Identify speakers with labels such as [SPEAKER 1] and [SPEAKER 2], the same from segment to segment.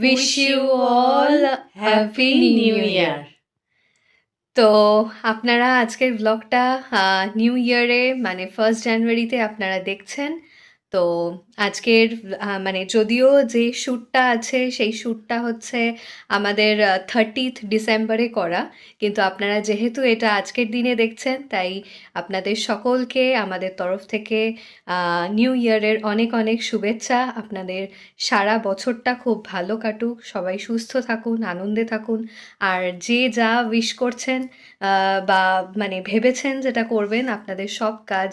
[SPEAKER 1] Wish you all happy new year. তো আপনারা আজকের ব্লগটা নিউ ইয়ারে মানে 1 জানুয়ারিতে আপনারা দেখছেন। তো আজকের মানে যদিও যে শ্যুটটা আছে সেই শ্যুটটা হচ্ছে আমাদের 30th ডিসেম্বরে করা, কিন্তু আপনারা যেহেতু এটা আজকের দিনে দেখছেন তাই আপনাদের সকলকে আমাদের তরফ থেকে নিউ ইয়ারের অনেক অনেক শুভেচ্ছা। আপনাদের সারা বছরটা খুব ভালো কাটুক, সবাই সুস্থ থাকুন, আনন্দে থাকুন, আর যে যা উইশ করছেন বা মানে ভেবেছেন যেটা করবেন আপনাদের সব কাজ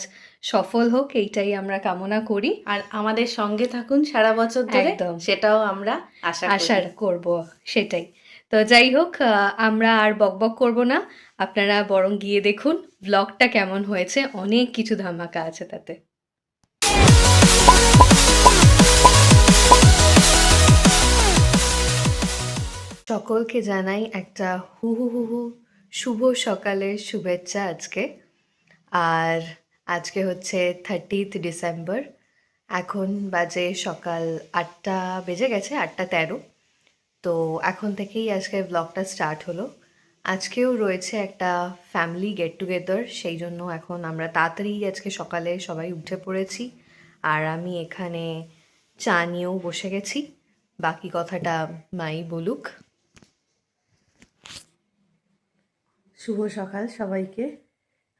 [SPEAKER 1] সফল হোক, এইটাই আমরা কামনা করি।
[SPEAKER 2] আর আমাদের সঙ্গে থাকুন সারা বছর ধরে,
[SPEAKER 1] একদম
[SPEAKER 2] সেটাও আমরা
[SPEAKER 1] আশা করব সেটাই। তো যাই হোক, আমরা আর বকবক করব না, আপনারা বরং গিয়ে দেখুন ব্লগটা কেমন হয়েছে, অনেক কিছু ধামাকা আছে তাতে। সকলকে জানাই একটা হু হু হু হু শুভ সকালের শুভেচ্ছা আজকে। আর আজকে হচ্ছে 30th ডিসেম্বর, এখন বাজে সকাল 8টা বেজে গেছে, 8:13। তো এখন থেকেই আজকে ব্লগটা স্টার্ট হলো। আজকেও রয়েছে একটা ফ্যামিলি গেট টুগেদার, সেই জন্য এখন আমরা তাড়াতাড়ি আজকে সকালে সবাই উঠে পড়েছি। আর আমি এখানে চা নিয়েও বসে গেছি, বাকি কথাটা মাই বলুক।
[SPEAKER 2] শুভ সকাল সবাইকে।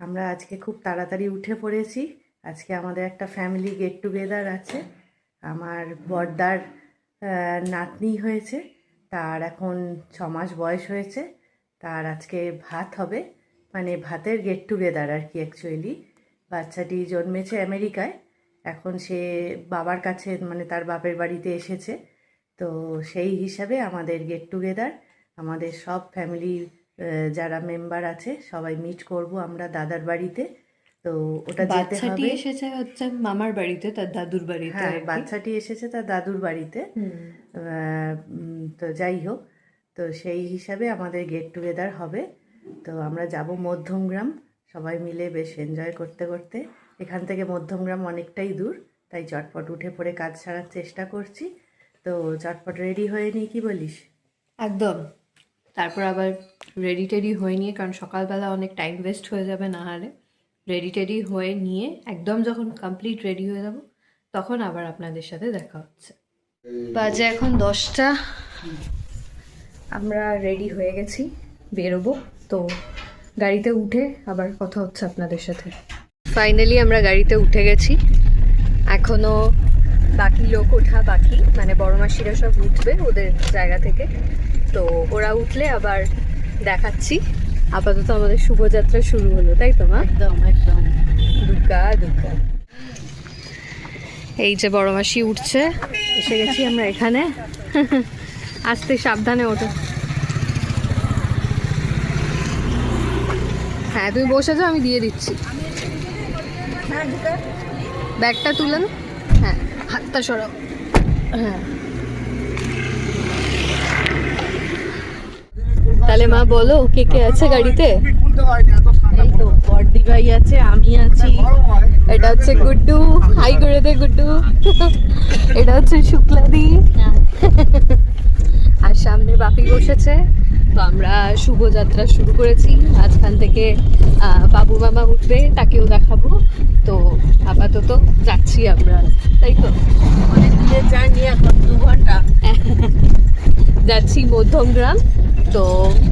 [SPEAKER 2] আমরা আজকে খুব তাড়াতাড়ি উঠে পড়েছি। আজকে আমাদের একটা ফ্যামিলি গেট টুগেদার আছে। আমার বড়দার নাতনি হয়েছে, তার এখন 6 মাস বয়স হয়েছে। তার আজকে ভাত হবে, মানে ভাতের গেট টুগেদার আর কি। অ্যাকচুয়ালি বাচ্চাটি জন্মেছে আমেরিকায়, এখন সে বাবার কাছে মানে তার বাপের বাড়িতে এসেছে। তো সেই হিসাবে আমাদের গেট টুগেদার, আমাদের সব ফ্যামিলি যারা মেম্বার আছে সবাই মিট করব আমরা দাদার বাড়িতে। তো ওটা যেতে হবে।
[SPEAKER 1] এসেছে হচ্ছে মামার বাড়িতে, তার দাদুর বাড়িতে।
[SPEAKER 2] হ্যাঁ, বাচ্চাটি এসেছে তার দাদুর বাড়িতে। তো যাই হোক, তো সেই হিসাবে আমাদের গেট টুগেদার হবে। তো আমরা যাব মধ্যমগ্রাম, সবাই মিলে বেশ এনজয় করতে করতে। এখান থেকে মধ্যমগ্রাম অনেকটাই দূর, তাই চটপট উঠে পড়ে কাজ সারার চেষ্টা করছি। তো চটপট রেডি হয়ে নিই, কি বলিস?
[SPEAKER 1] একদম। তারপর আবার রেডি টেডি হয়ে নিয়ে, কারণ সকালবেলা অনেক টাইম ওয়েস্ট হয়ে যাবে না হলে, রেডি টেডি হয়ে নিয়ে একদম যখন কমপ্লিট রেডি হয়ে যাব তখন আবার আপনাদের সাথে দেখা হচ্ছে। বাজে এখন 10টা, আমরা রেডি হয়ে গেছি, বেরোবো। তো গাড়িতে উঠে আবার কথা হচ্ছে আপনাদের সাথে। ফাইনালি আমরা গাড়িতে উঠে গেছি, এখনও বাকি লোক ওঠা বাকি, মানে বড় মাসিরা সব উঠবে ওদের জায়গা থেকে। তো ওরা উঠলে আবার দেখাচ্ছি। আপাতত আমাদের শুভযাত্রা শুরু হলো, তাই তো মা?
[SPEAKER 2] একদম একদম।
[SPEAKER 1] দুর্গা দুর্গা। এই যে বড় মাসি উঠছে, এসে গেছি আমরা এখানে। আস্তে সাবধানে ওঠো। হ্যাঁ তুমি বসে যাও, আমি দিয়ে দিচ্ছি। ব্যাগটা তুলেন, হ্যাঁ হাতটা সরাও। হ্যাঁ তাহলে মা বলো কে কে আছে গাড়িতে?
[SPEAKER 2] এই তো বড়দি ভাই আছে, আমি আছি।
[SPEAKER 1] এটা হচ্ছে গুড্ডু, হাই করে দে গুড্ডু। এটা হচ্ছে শুক্লাদি, আর সামনে বাপি বসেছে। তো আমরা শুভযাত্রা শুরু করেছি। মাঝখান থেকে বাবু মামা উঠবে, তাকেও দেখাবো। তো আপাতত যাচ্ছি আমরা, তাই তো?
[SPEAKER 2] অনেক দূরের জার্নি, এখন 2 ঘন্টা
[SPEAKER 1] যাচ্ছি মধ্যমগ্রাম। তো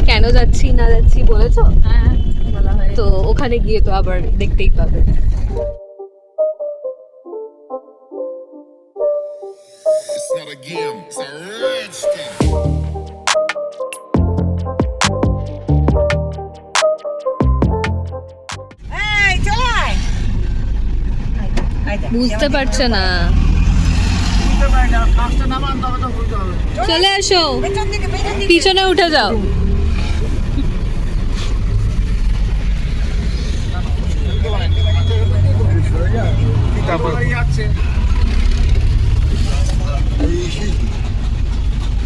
[SPEAKER 1] কেন যাচ্ছি না যাচ্ছি বলেছো?
[SPEAKER 2] হ্যাঁ বলা হয়।
[SPEAKER 1] তো ওখানে গিয়ে তো আবার দেখতেই পাবে।
[SPEAKER 3] It's not a game, it's a rich thing.
[SPEAKER 1] বুঝতে পারছে না, চলে আসো, পিছনে উঠে যাও।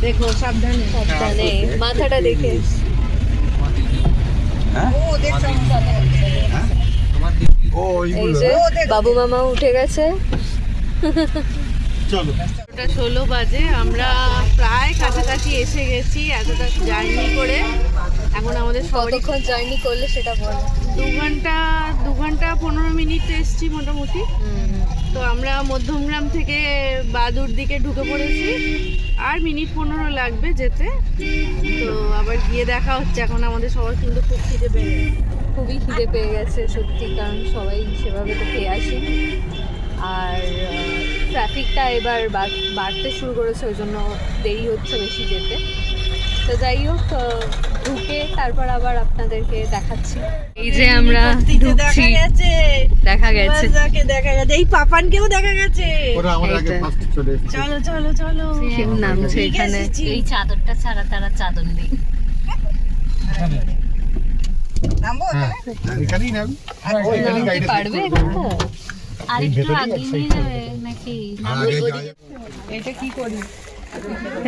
[SPEAKER 2] দেখো সাবধানে
[SPEAKER 1] সাবধানে, মাথাটা দেখে। এই যে বাবু মামা উঠে গেছে।
[SPEAKER 2] 16 বাজে, আমরা প্রায় কাছাকাছি এসে গেছি। এতটা জার্নি করে এখন আমাদের
[SPEAKER 1] কতক্ষণ জার্নি করলে সেটা বলো।
[SPEAKER 2] 2 ঘন্টা 15 মিনিট এসছি মোটামুটি। তো আমরা মধ্যমগ্রাম থেকে বাদুর দিকে ঢুকে পড়েছি, আর মিনিট 15 লাগবে যেতে। তো আবার গিয়ে দেখা হচ্ছে। এখন আমাদের সবার কিন্তু খুব খিদে পেয়ে গেছে।
[SPEAKER 1] খুবই খিদে পেয়ে গেছে সত্যি, কারণ সবাই সেভাবে তো খেয়ে আসি। আর ট্রাফিকটা এবার বাড়তে শুরু করেছে, ওই জন্য দেরি হচ্ছে বেশি যেতে। তো যাই হোক, ঢুকে তারপর আবার আপনাদেরকে দেখাচ্ছি। এই যে আমরা ঢুকছি, দেখা গেছে,
[SPEAKER 2] এই পাপানকেও দেখা গেছে।
[SPEAKER 3] ওরা আমাদের আগে ফার্স্ট চলে এসেছে।
[SPEAKER 2] চলো চলো চলো,
[SPEAKER 1] কেউ নামছে এখানে।
[SPEAKER 4] এই চাদরটা ছাড়া তারা চাদর নেই।
[SPEAKER 3] এখানেই নাম
[SPEAKER 1] নামতে পারবে এখানটা?
[SPEAKER 4] আর একটু আগে নিয়ে যাবে নাকি?
[SPEAKER 2] এটা কি করি?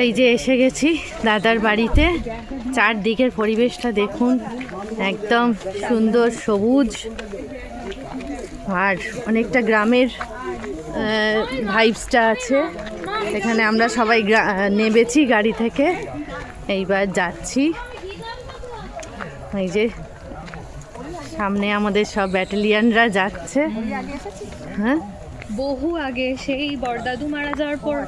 [SPEAKER 2] এই যে এসে গেছি দাদার বাড়িতে। চারদিকের পরিবেশটা দেখুন, একদম সুন্দর সবুজ, আর অনেকটা গ্রামের ভাইবসটা আছে এখানে। আমরা সবাই নেমেছি গাড়ি থেকে, এইবার যাচ্ছি। এই যে সামনে আমাদের সব ব্যাটালিয়ানরা যাচ্ছে। হ্যাঁ,
[SPEAKER 1] বহু আগে, সেই বড়দাদু মারা যাওয়ার পর।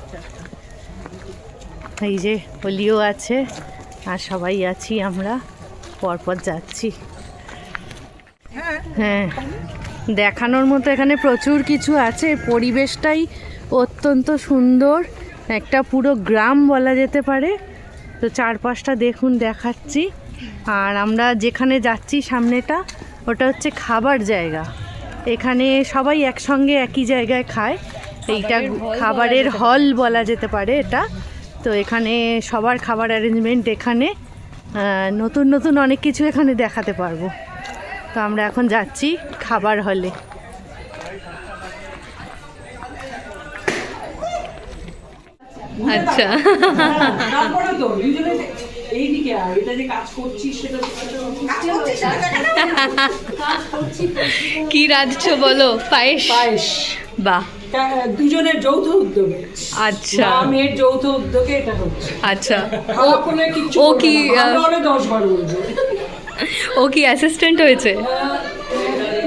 [SPEAKER 2] এই যে হোলিও আছে, আর সবাই আছি আমরা, পরপর যাচ্ছি। হ্যাঁ, দেখানোর মতো এখানে প্রচুর কিছু আছে। পরিবেশটাই অত্যন্ত সুন্দর, একটা পুরো গ্রাম বলা যেতে পারে। তো চারপাশটা দেখুন, দেখাচ্ছি। আর আমরা যেখানে যাচ্ছি সামনেটা, ওটা হচ্ছে খাবার জায়গা। এখানে সবাই একসঙ্গে একই জায়গায় খায়। এইটা খাবারের হল বলা যেতে পারে এটা। তো এখানে সবার খাবার অ্যারেঞ্জমেন্ট এখানে। নতুন নতুন অনেক কিছু এখানে দেখাতে পারবো। তো আমরা এখন যাচ্ছি খাবার হলে।
[SPEAKER 1] আচ্ছা, কি রাঁধছো বলো? পায়েস? বাহ,
[SPEAKER 5] দুজনের যৌথ উদ্যোগে,
[SPEAKER 1] আচ্ছা
[SPEAKER 5] মেয়ের যৌথ উদ্যোগে এটা হচ্ছে।
[SPEAKER 1] আচ্ছা,
[SPEAKER 5] খারাপ হলে কিচ্ছু
[SPEAKER 1] ও
[SPEAKER 5] বলবো
[SPEAKER 1] কি
[SPEAKER 5] না, ভালো হলে 10 বার বলবো।
[SPEAKER 1] ও কি অ্যাসিস্ট্যান্ট হয়েছে?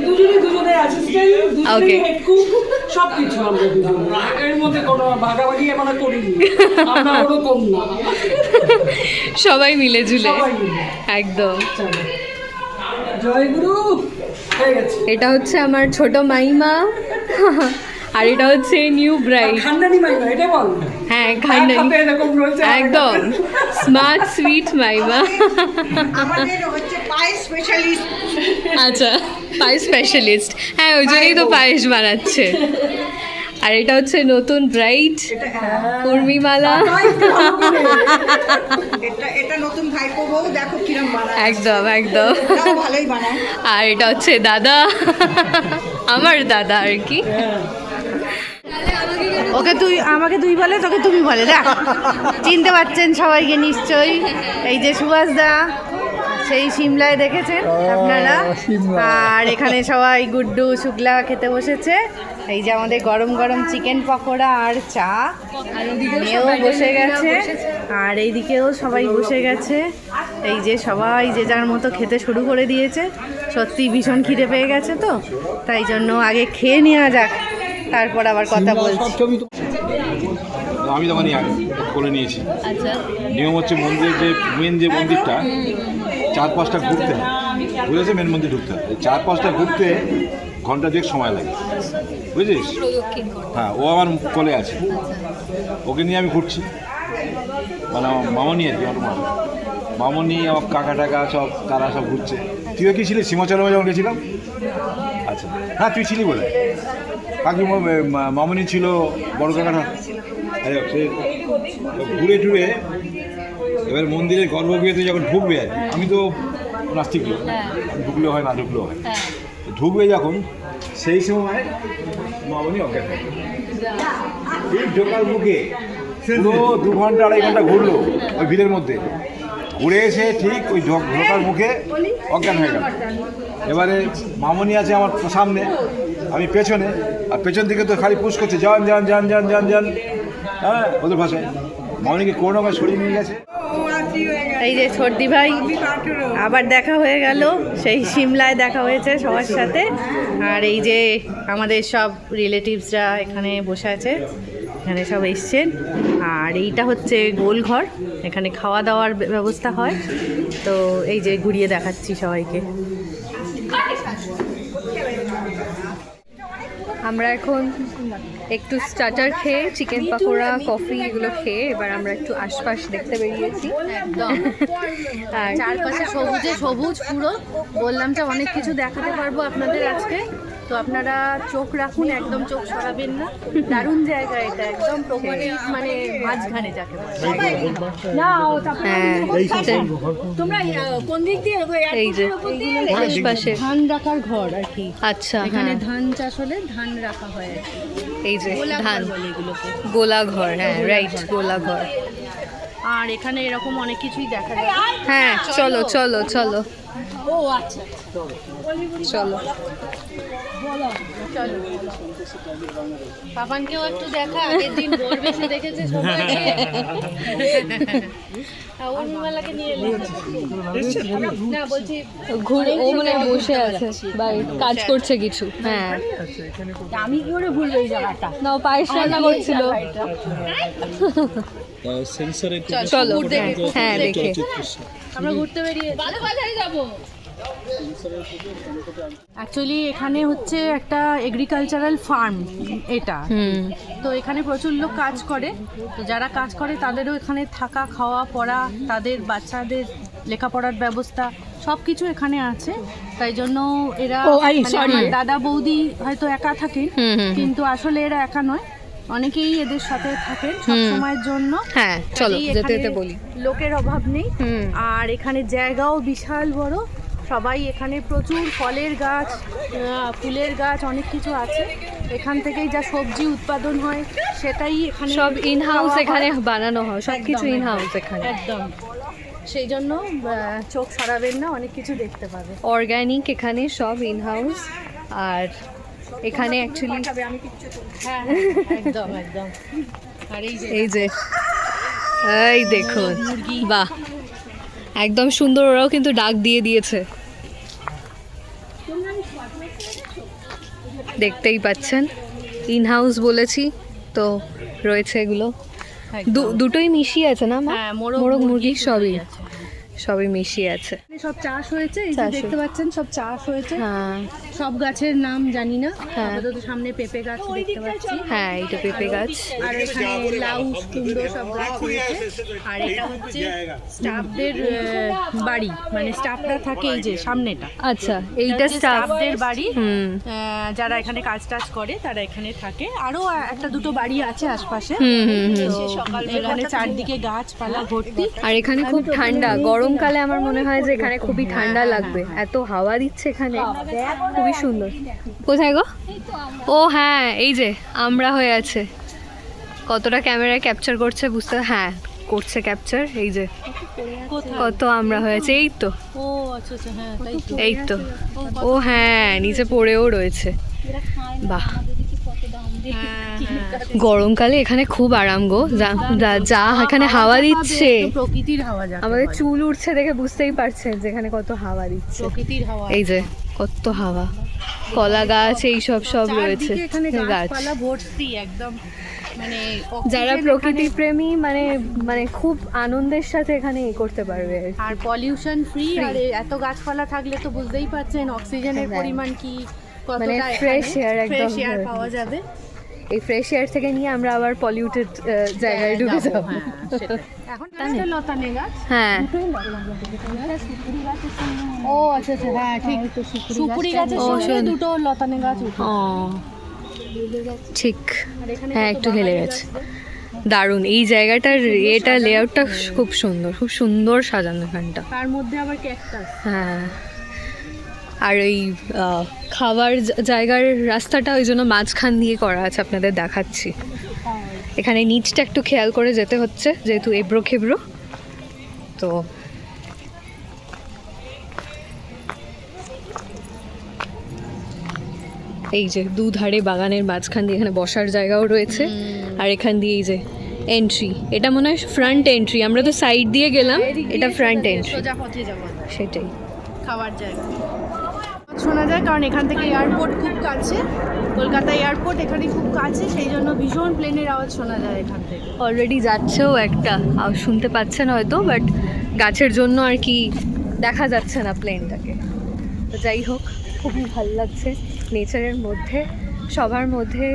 [SPEAKER 5] দুজনের অ্যাসিস্ট্যান্ট,
[SPEAKER 1] Okay.
[SPEAKER 5] দুজনের হেড কুক, সবকিছু আমরা দুজনে। এর মধ্যে কোনো ভাগাভাগি আমরা করিনি, আমরা ওরকম না,
[SPEAKER 1] সবাই মিলে ঝুলে,
[SPEAKER 5] সবাই মিলে।
[SPEAKER 1] একদম।
[SPEAKER 5] চলো, জয়গুরু হয়ে গেছে।
[SPEAKER 1] এটা হচ্ছে আমার ছোট মাইমা, আর এটা হচ্ছে নিউ ব্রাইড।
[SPEAKER 5] খান্ডানি মাইমা, এটা বল।
[SPEAKER 1] হ্যাঁ, খান্ডানি,
[SPEAKER 5] এক হাতে এরকম রয়েছে,
[SPEAKER 1] একদম স্মার্ট সুইট মাইমা।
[SPEAKER 6] আমাদের হচ্ছে পায়েস স্পেশালিস্ট।
[SPEAKER 1] আচ্ছা, পায়েস স্পেশালিস্ট, হ্যাঁ ওই জন্যই তো পায়েস বানাচ্ছে। আর এটা হচ্ছে নতুন ব্রাইড উর্মিমালা।
[SPEAKER 6] এটা নতুন ভাইপো বউ, দেখো কিরম বানায়।
[SPEAKER 1] একদম একদম।
[SPEAKER 6] এটাও ভালোই বানায়।
[SPEAKER 1] আর এটা হচ্ছে দাদা, আমার দাদা আর কি।
[SPEAKER 2] ওকে তুই, আমাকে তুই বলে, তোকে তুমি বলে, দেখ চিনতে পারছেন সবাইকে নিশ্চয়ই। এই যে সুভাষ দা, সেই সিমলায় দেখেছেন আপনারা। আর এখানে সবাই গুড্ডু শুক্লা খেতে বসেছে। এই যে আমাদের গরম গরম চিকেন পকোড়া আর চা, মেয়েও বসে গেছে, আর এইদিকেও সবাই বসে গেছে। এই যে সবাই যে যার মতো খেতে শুরু করে দিয়েছে। সত্যি ভীষণ খিদে পেয়ে গেছে, তো তাই জন্য আগে খেয়ে নেওয়া যাক, তারপর আবার কথা বলছি।
[SPEAKER 7] আমি তখনই আগে করে নিয়েছি।
[SPEAKER 1] আচ্ছা,
[SPEAKER 7] নিয়ম হচ্ছে মন্দিরের যে মেন যে মন্দিরটা 4-5টা ঘুরতে হয়, বুঝেছে? মেন মন্দির ঢুকতে হয়, 4-5টা ঘুরতে ঘন্টা 2 সময় লাগে, বুঝেছিস?
[SPEAKER 1] প্রদক্ষিণ করতে।
[SPEAKER 7] হ্যাঁ, ও আমার কোলে আছে, ওকে নিয়ে আমি ঘুরছি। মানে আমার মামনি আর কি, আমার মামনি, আমার কাকা টাকা সব, তারা সব ঘুরছে। তুইও কি ছিলি সীমাচলমে যখন গেছিলাম? আচ্ছা, হ্যাঁ তুই ছিলি বলে। কাকি মামনি ছিল, বড় কাকাটা। আরে সে ঘুরে টুরে এবার মন্দিরের গর্ভগৃহতে যখন ঢুকবে আর কি, আমি তো নাস্তিক লোক, ঢুকলেও হয় না ঢুকলেও হয়। ঢুকবে যখন, সেই সময় মামনি অজ্ঞান হয়ে গেল। এই ঢোকার মুখে পুরো 2 ঘন্টা 2.5 ঘন্টা ঘুরলো ওই ভিড়ের মধ্যে। ঘুরে এসে ঠিক ওই ঢোকার মুখে অজ্ঞান হয়ে গেল। এবারে মামনি আছে আমার সামনে, আমি পেছনে, আর পেছন থেকে তো খালি পুশ করছে, যান যান যান যান যান যান। হ্যাঁ ওদের ভাষায় মামনিকে কোনো রকম সরিয়ে নিয়ে গেছে।
[SPEAKER 2] এই যে সর্দি ভাই আবার দেখা হয়ে গেল, সেই সিমলায় দেখা হয়েছে সবার সাথে। আর এই যে আমাদের সব রিলেটিভসরা এখানে বসে আছে, এখানে সব এসছেন। আর এইটা হচ্ছে গোলঘর, এখানে খাওয়া দাওয়ার ব্যবস্থা হয়। তো এই যে ঘুরিয়ে দেখাচ্ছি সবাইকে।
[SPEAKER 1] আমরা এখন একটু স্টার্টার খেয়ে চিকেন পাকোড়া কফি এগুলো খেয়ে এবার আমরা একটু আশপাশ দেখতে বেরিয়েছি।
[SPEAKER 2] একদম
[SPEAKER 1] আর
[SPEAKER 2] চারপাশে সবুজে সবুজ পুরো, বললাম যে অনেক কিছু দেখাতে পারবো আপনাদের আজকে। তো আপনারা চোখ রাখুন, একদম চোখ সরাবেন না। দারুণ জায়গা এটা, একদম প্রকৃতি মানে মাঝখানে যাকে বলে।
[SPEAKER 1] হ্যাঁ এই যে আশপাশে
[SPEAKER 2] ধান রাখার ঘর আর কি,
[SPEAKER 1] আচ্ছা
[SPEAKER 2] এখানে
[SPEAKER 1] হ্যাঁ
[SPEAKER 2] ধান চাষ হলে ধান রাখা হয় আর কি।
[SPEAKER 1] এই যে
[SPEAKER 2] গোলাঘর
[SPEAKER 1] ধান
[SPEAKER 2] বলে এগুলোকে।
[SPEAKER 1] গোলাঘর, হ্যাঁ রাইট গোলাঘর।
[SPEAKER 2] আর এখানে এরকম অনেক কিছুই দেখা যায়।
[SPEAKER 1] হ্যাঁ চলো চলো চলো
[SPEAKER 2] ও আচ্ছা
[SPEAKER 1] চলো।
[SPEAKER 2] চলো পাপানকেও একটু দেখা, আগের দিন বোর বেশি দেখেছে সবাইকে। উর্মিমালাকে নিয়ে এলে না, বলছি
[SPEAKER 1] ঘুরে ও মানে বসে আছে বাই কাজ করছে কিছু। হ্যাঁ
[SPEAKER 2] আমি কি করে ভুলবো এই জায়গাটা।
[SPEAKER 1] না ও পায়েস রান্না করছিল। চলো হ্যাঁ দেখে
[SPEAKER 2] আমরা ঘুরতে বেরিয়ে যাবো। অ্যাকচুয়ালি এখানে হচ্ছে একটা এগ্রিকালচারাল ফার্ম এটা। তো এখানে প্রচুর লোক কাজ করে, তো যারা কাজ করে তাদেরও এখানে থাকা খাওয়া পড়া, তাদের বাচ্চাদের লেখাপড়ার ব্যবস্থা সব কিছু এখানে আছে। তাই জন্য এরা মানে আমার দাদা বৌদি হয়তো একা থাকেন, কিন্তু আসলে এরা একা নয়, অনেকেই এদের সাথে থাকেন সব সময়ের জন্য।
[SPEAKER 1] হ্যাঁ চলো
[SPEAKER 2] কাজেই
[SPEAKER 1] যেতে
[SPEAKER 2] এখানে
[SPEAKER 1] যেতে বলি।
[SPEAKER 2] লোকের অভাব নেই। আর এখানে জায়গাও বিশাল বড়, সবাই এখানে প্রচুর ফলের গাছ, ফুলের গাছ, অনেক কিছু আছে। এখান থেকেই যা সবজি উৎপাদন হয় সেটাই এখানে
[SPEAKER 1] সব ইন হাউস
[SPEAKER 2] খাওয়া হয়।
[SPEAKER 1] এখানে বানানো হয়, সব কিছু
[SPEAKER 2] একদম,
[SPEAKER 1] ইন হাউস এখানে।
[SPEAKER 2] একদম, সেই জন্য চোখ সরাবেন না, অনেক কিছু দেখতে পাবে।
[SPEAKER 1] অর্গানিক এখানে সব ইন হাউস। আর এখানে অ্যাকচুয়ালি
[SPEAKER 2] হ্যাঁ একদম একদম। আর এই যে
[SPEAKER 1] এই যে এই দেখুন, বাহ একদম সুন্দর, ওরাও কিন্তু ডাক দিয়ে দিয়েছে, দেখতেই পাচ্ছেন ইন হাউস বলেছি তো রয়েছে এগুলো। দুটোই মিশিয়ে আছে না মা?
[SPEAKER 2] হ্যাঁ,
[SPEAKER 1] মোরগ মুরগি সবই
[SPEAKER 2] আছে।
[SPEAKER 1] সবই মিশিয়ে আছে।
[SPEAKER 2] সব চাষ হয়েছে, এই যে
[SPEAKER 1] চাষ
[SPEAKER 2] দেখতে পাচ্ছেন সব চাষ হয়েছে।
[SPEAKER 1] হ্যাঁ
[SPEAKER 2] সব গাছের নাম জানি না,
[SPEAKER 1] হ্যাঁ।
[SPEAKER 2] আপাতত সামনে পেঁপে গাছ দেখতে পাচ্ছি।
[SPEAKER 1] হ্যাঁ এইটা পেঁপে গাছ।
[SPEAKER 2] আর এখানে লাউ কুমড়ো সব গাছ রয়েছে। আর এটা হচ্ছে স্টাফদের বাড়ি, মানে স্টাফরা থাকে এই যে সামনেটা।
[SPEAKER 1] আচ্ছা এইটা স্টাফ।
[SPEAKER 2] স্টাফদের বাড়ি,
[SPEAKER 1] হুম
[SPEAKER 2] যারা এখানে কাজ টাজ করে তারা এখানে থাকে। আরো একটা দুটো বাড়ি আছে আশপাশে।
[SPEAKER 1] হুম হুম হুম।
[SPEAKER 2] তো এখানে চারদিকে গাছপালা ভর্তি।
[SPEAKER 1] আর এখানে খুব ঠান্ডা, গরমকালে আমার মনে হয় যে এখানে খুবই ঠান্ডা লাগবে, এত হাওয়া দিচ্ছে এখানে, খুবই সুন্দর। কোথায় গো? ও হ্যাঁ এই যে আমরা হয়ে আছে, কতটা ক্যামেরায় ক্যাপচার করছে বুঝতে, হ্যাঁ করছে ক্যাপচার। এই যে কত আমরা হয়েছে, এই তো
[SPEAKER 2] ও আচ্ছা আচ্ছা, হ্যাঁ তাই তো।
[SPEAKER 1] এই তো। ও হ্যাঁ নিচে পড়েও রয়েছে, বাহ। গরমকালে এখানে খুব আরাম গো, যা এখানে হাওয়া দিচ্ছে,
[SPEAKER 2] প্রকৃতির হাওয়া যাকে
[SPEAKER 1] আমাদের
[SPEAKER 2] বলে।
[SPEAKER 1] চুল উঠছে দেখে বুঝতেই পারছেন যে এখানে কত হাওয়া দিচ্ছে।
[SPEAKER 2] প্রকৃতির হাওয়া।
[SPEAKER 1] এই যে কত হাওয়া, কলা গাছ এই সব সব রয়েছে
[SPEAKER 2] চারদিকে এখানে
[SPEAKER 1] গাছ।
[SPEAKER 2] গাছপালা ভর্তি একদম, মানে
[SPEAKER 1] যারা
[SPEAKER 2] oxygen
[SPEAKER 1] প্রকৃতি
[SPEAKER 2] এখানে-
[SPEAKER 1] প্রেমী মানে মানে খুব আনন্দের সাথে এখানে এ করতে পারবে আর কি।
[SPEAKER 2] আর পলিউশন ফ্রি। আর এত গাছপালা থাকলে তো বুঝতেই পারছেন অক্সিজেনের
[SPEAKER 1] হ্যাঁ।
[SPEAKER 2] পরিমাণ কি,
[SPEAKER 1] মানে fresh air একদম
[SPEAKER 2] ফ্রেশ এয়ার
[SPEAKER 1] ধরে।
[SPEAKER 2] পাওয়া যাবে।
[SPEAKER 1] এই ফ্রেশ এয়ার থেকে নিয়ে আমরা আবার পলিউটেড জায়গায় ঢুকে
[SPEAKER 2] যাবো,
[SPEAKER 1] যাব।
[SPEAKER 2] হ্যাঁ, সেটাই। এখন একটা লতানে গাছ।
[SPEAKER 1] হ্যাঁ
[SPEAKER 2] ও আচ্ছা আচ্ছা, হ্যাঁ ঠিক, সুপুরি গাছের
[SPEAKER 1] ও,
[SPEAKER 2] সঙ্গে
[SPEAKER 1] শোন।
[SPEAKER 2] দুটো লতানে গাছ উঠে।
[SPEAKER 1] ও ঠিক,
[SPEAKER 2] আর এখানে
[SPEAKER 1] হ্যাঁ
[SPEAKER 2] কত
[SPEAKER 1] একটু হেলে
[SPEAKER 2] বাগানে
[SPEAKER 1] গেছে।
[SPEAKER 2] গাছ।
[SPEAKER 1] দারুণ এই জায়গাটার এটা লেআউটটা খুব সুন্দর, খুব সুন্দর সাজানো এখানটা।
[SPEAKER 2] তার মধ্যে আবার ক্যাকটাস।
[SPEAKER 1] হ্যাঁ আর ওই খাবার জায়গার রাস্তাটা ওই জন্য মাঝখান দিয়ে করা আছে, আপনাদের দেখাচ্ছি। এখানে নিচটা একটু খেয়াল করে যেতে হচ্ছে যেহেতু এবড়ো খেবড়ো। তো এই যে দুধারে বাগানের মাঝখান দিয়ে এখানে বসার জায়গাও রয়েছে। আর এখান দিয়ে এই যে এন্ট্রি, এটা মনে হয় ফ্রন্ট এন্ট্রি, আমরা তো সাইড দিয়ে গেলাম, এটা ফ্রন্ট এন্ট্রি।
[SPEAKER 2] সোজা পথে যাবো,
[SPEAKER 1] সেটাই।
[SPEAKER 2] খাওয়ার জায়গা শোনা যায়, কারণ এখান থেকে এয়ারপোর্ট খুব কাছে, কলকাতা এয়ারপোর্ট এখানে খুব কাছে, সেই জন্য ভীষণ প্লেনের আওয়াজ শোনা যায় এখান থেকে।
[SPEAKER 1] অলরেডি যাচ্ছেও একটা, আর শুনতে পাচ্ছেন হয়তো, বাট গাছের জন্য আর কি দেখা যাচ্ছে না প্লেনটাকে। তো যাই হোক, খুবই ভালো লাগছে নেচারের মধ্যে, সবার মধ্যে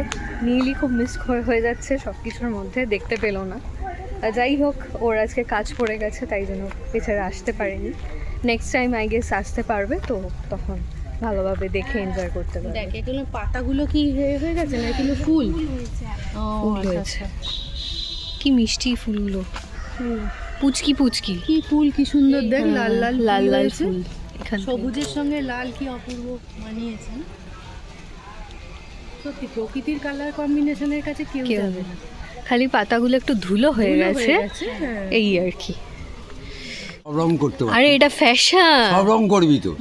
[SPEAKER 1] নীলই খুব মিস হয়ে যাচ্ছে সব কিছুর মধ্যে, দেখতে পেলো না। যাই হোক, ওর আজকে কাজ পড়ে গেছে, তাই জন্য বেচারা আসতে পারেনি। নেক্সট টাইম আই গেস আসতে পারবে, তো তখন ভালোভাবে দেখে এনজয় করতে পারবে।
[SPEAKER 2] দেখ এগুলো পাতাগুলো কি হয়ে গেছে না, এগুলো ফুল
[SPEAKER 1] ফুল হয়েছে, কি মিষ্টি ফুলগুলো, পুচকি পুচকি,
[SPEAKER 2] কি ফুল, কি সুন্দর দেখ, লাল লাল
[SPEAKER 1] লাল লাল
[SPEAKER 2] হয়েছে।
[SPEAKER 1] ফুল, এখানে
[SPEAKER 2] সবুজের সঙ্গে লাল কি অপূর্ব মানিয়েছে না? সত্যি প্রকৃতির কালার কম্বিনেশনের কাছে কেউ
[SPEAKER 1] কেউ
[SPEAKER 2] যাবে না।
[SPEAKER 1] খালি পাতাগুলো একটু ধুলো হয়ে গেছে,
[SPEAKER 2] হ্যাঁ।
[SPEAKER 1] এই আর কি।
[SPEAKER 8] সব রং করতে পারবি,
[SPEAKER 1] আরে এটা ফ্যাশন,
[SPEAKER 8] সব রং করবি তো।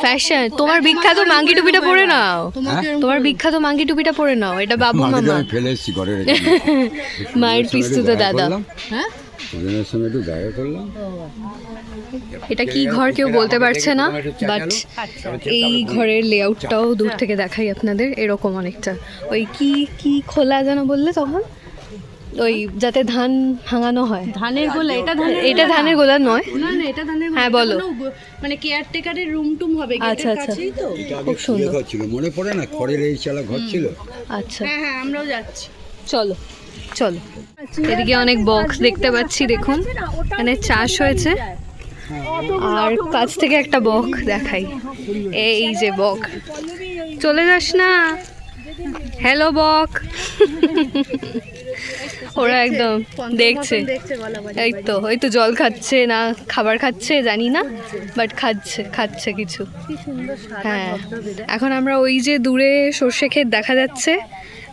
[SPEAKER 1] ফ্যাশন। তোমার বিখ্যাত মাঙ্গি টুপিটা পরে নাও, তোমার বিখ্যাত মাঙ্গি টুপিটা পরে নাও, এটা বাবু
[SPEAKER 8] মাকে তো
[SPEAKER 1] মামা,
[SPEAKER 8] আমি ফেলে এসেছি ঘরে রেখে।
[SPEAKER 1] মায়ের পিস্তুত দাদা।
[SPEAKER 2] হ্যাঁ,
[SPEAKER 8] দুজনের সঙ্গে একটু দেখা করলাম।
[SPEAKER 1] এটা কি ঘর কেউ বলতে পারছে না, বাট এই ঘরের লেআউটটাও দূর থেকে দেখাই আপনাদের, এরকম অনেকটা। ওই কি কি খোলা যেন বললে তখন, ওই যাতে ধান ভাঙানো হয়,
[SPEAKER 2] ধানের গোলা,
[SPEAKER 1] এটা ধানের গোলা নয়।
[SPEAKER 2] না না, এটা ধানের গোলা,
[SPEAKER 1] হ্যাঁ,
[SPEAKER 2] এটা
[SPEAKER 1] বলো।
[SPEAKER 2] কোনো মানে কেয়ারটেকারের রুম টুম হবে,
[SPEAKER 1] আচ্ছা,
[SPEAKER 2] গেটের
[SPEAKER 1] আচ্ছা।
[SPEAKER 2] কাছেই তো।
[SPEAKER 1] খুব সুন্দর।
[SPEAKER 8] ঘর ছিল, মনে পড়ে না, খড়ের এই চালা ঘর ছিল।
[SPEAKER 1] আচ্ছা,
[SPEAKER 2] হ্যাঁ হ্যাঁ, আমরাও যাচ্ছি।
[SPEAKER 1] চলো চলো। এদিকে অনেক বক্স দেখতে পাচ্ছি, দেখুন এখানে চাষ হয়েছে। আর কাছ থেকে একটা বক দেখাই, এই যে বক, চলে যাস না, হ্যালো বক। ওরা একদম দেখছে, এই তো জল খাচ্ছে না খাবার খাচ্ছে জানি না, বাট খাচ্ছে কিছু। হ্যাঁ, এখন আমরা ওই যে দূরে সর্ষে ক্ষেত দেখা যাচ্ছে,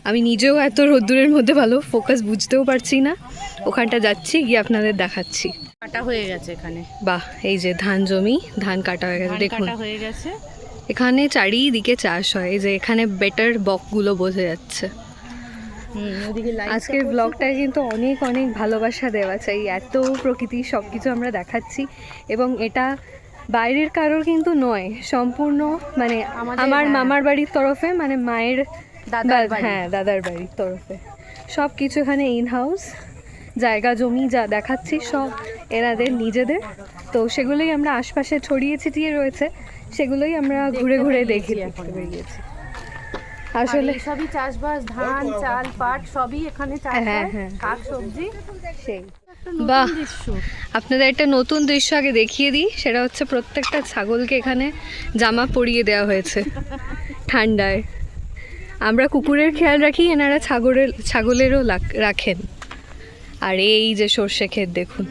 [SPEAKER 1] আমি নিজেও এত রোদ্দুরের মধ্যে ভালো ফোকাস বুঝতেও পারছি না, ওখানটা যাচ্ছি, গিয়ে আপনাদের দেখাচ্ছি।
[SPEAKER 2] কাটা হয়ে গেছে এখানে,
[SPEAKER 1] বাহ, এই যে ধান জমি, ধান কাটা হয়ে গেছে, দেখুন
[SPEAKER 2] কাটা হয়ে গেছে।
[SPEAKER 1] এখানে চারিদিকে চাষ হয়, এই যে এখানে বেটার বকগুলো বোঝা যাচ্ছে।
[SPEAKER 2] ওদিকে লাইট
[SPEAKER 1] আজকের ব্লগটায় কিন্তু অনেক অনেক ভালোবাসা দেওয়া চাই, এত প্রকৃতি সব কিছু আমরা দেখাচ্ছি, এবং এটা বাইরের কারোর কিন্তু নয়, সম্পূর্ণ মানে আমার মামার বাড়ির তরফে, মানে মায়ের হ্যাঁ দাদার বাড়ির তরফে, সব কিছু এখানে ইন হাউস, জায়গা জমি যা দেখাচ্ছি সব এনাদের নিজেদের, তো সেগুলোই আমরা আশপাশে ছড়িয়ে ছিটিয়ে রয়েছে, সেগুলোই আমরা ঘুরে ঘুরে দেখে বেরিয়েছি। আসলে
[SPEAKER 2] সবই চাষবাস, ধান চাল পাট সবই এখানে চাষ
[SPEAKER 1] হ্যাঁ,
[SPEAKER 2] হয়,
[SPEAKER 1] হ্যাঁ।
[SPEAKER 2] শাক সবজি।
[SPEAKER 1] সেই বাহ, আপনাদের একটা নতুন দৃশ্য আগে দেখিয়ে দিই, সেটা হচ্ছে প্রত্যেকটা ছাগলকে এখানে জামা পরিয়ে দেওয়া হয়েছে ঠান্ডায়। আমরা কুকুরের খেয়াল রাখি, এনারা ছাগলেরও রাখেন। আর এই যে সর্ষে ক্ষেত দেখুন,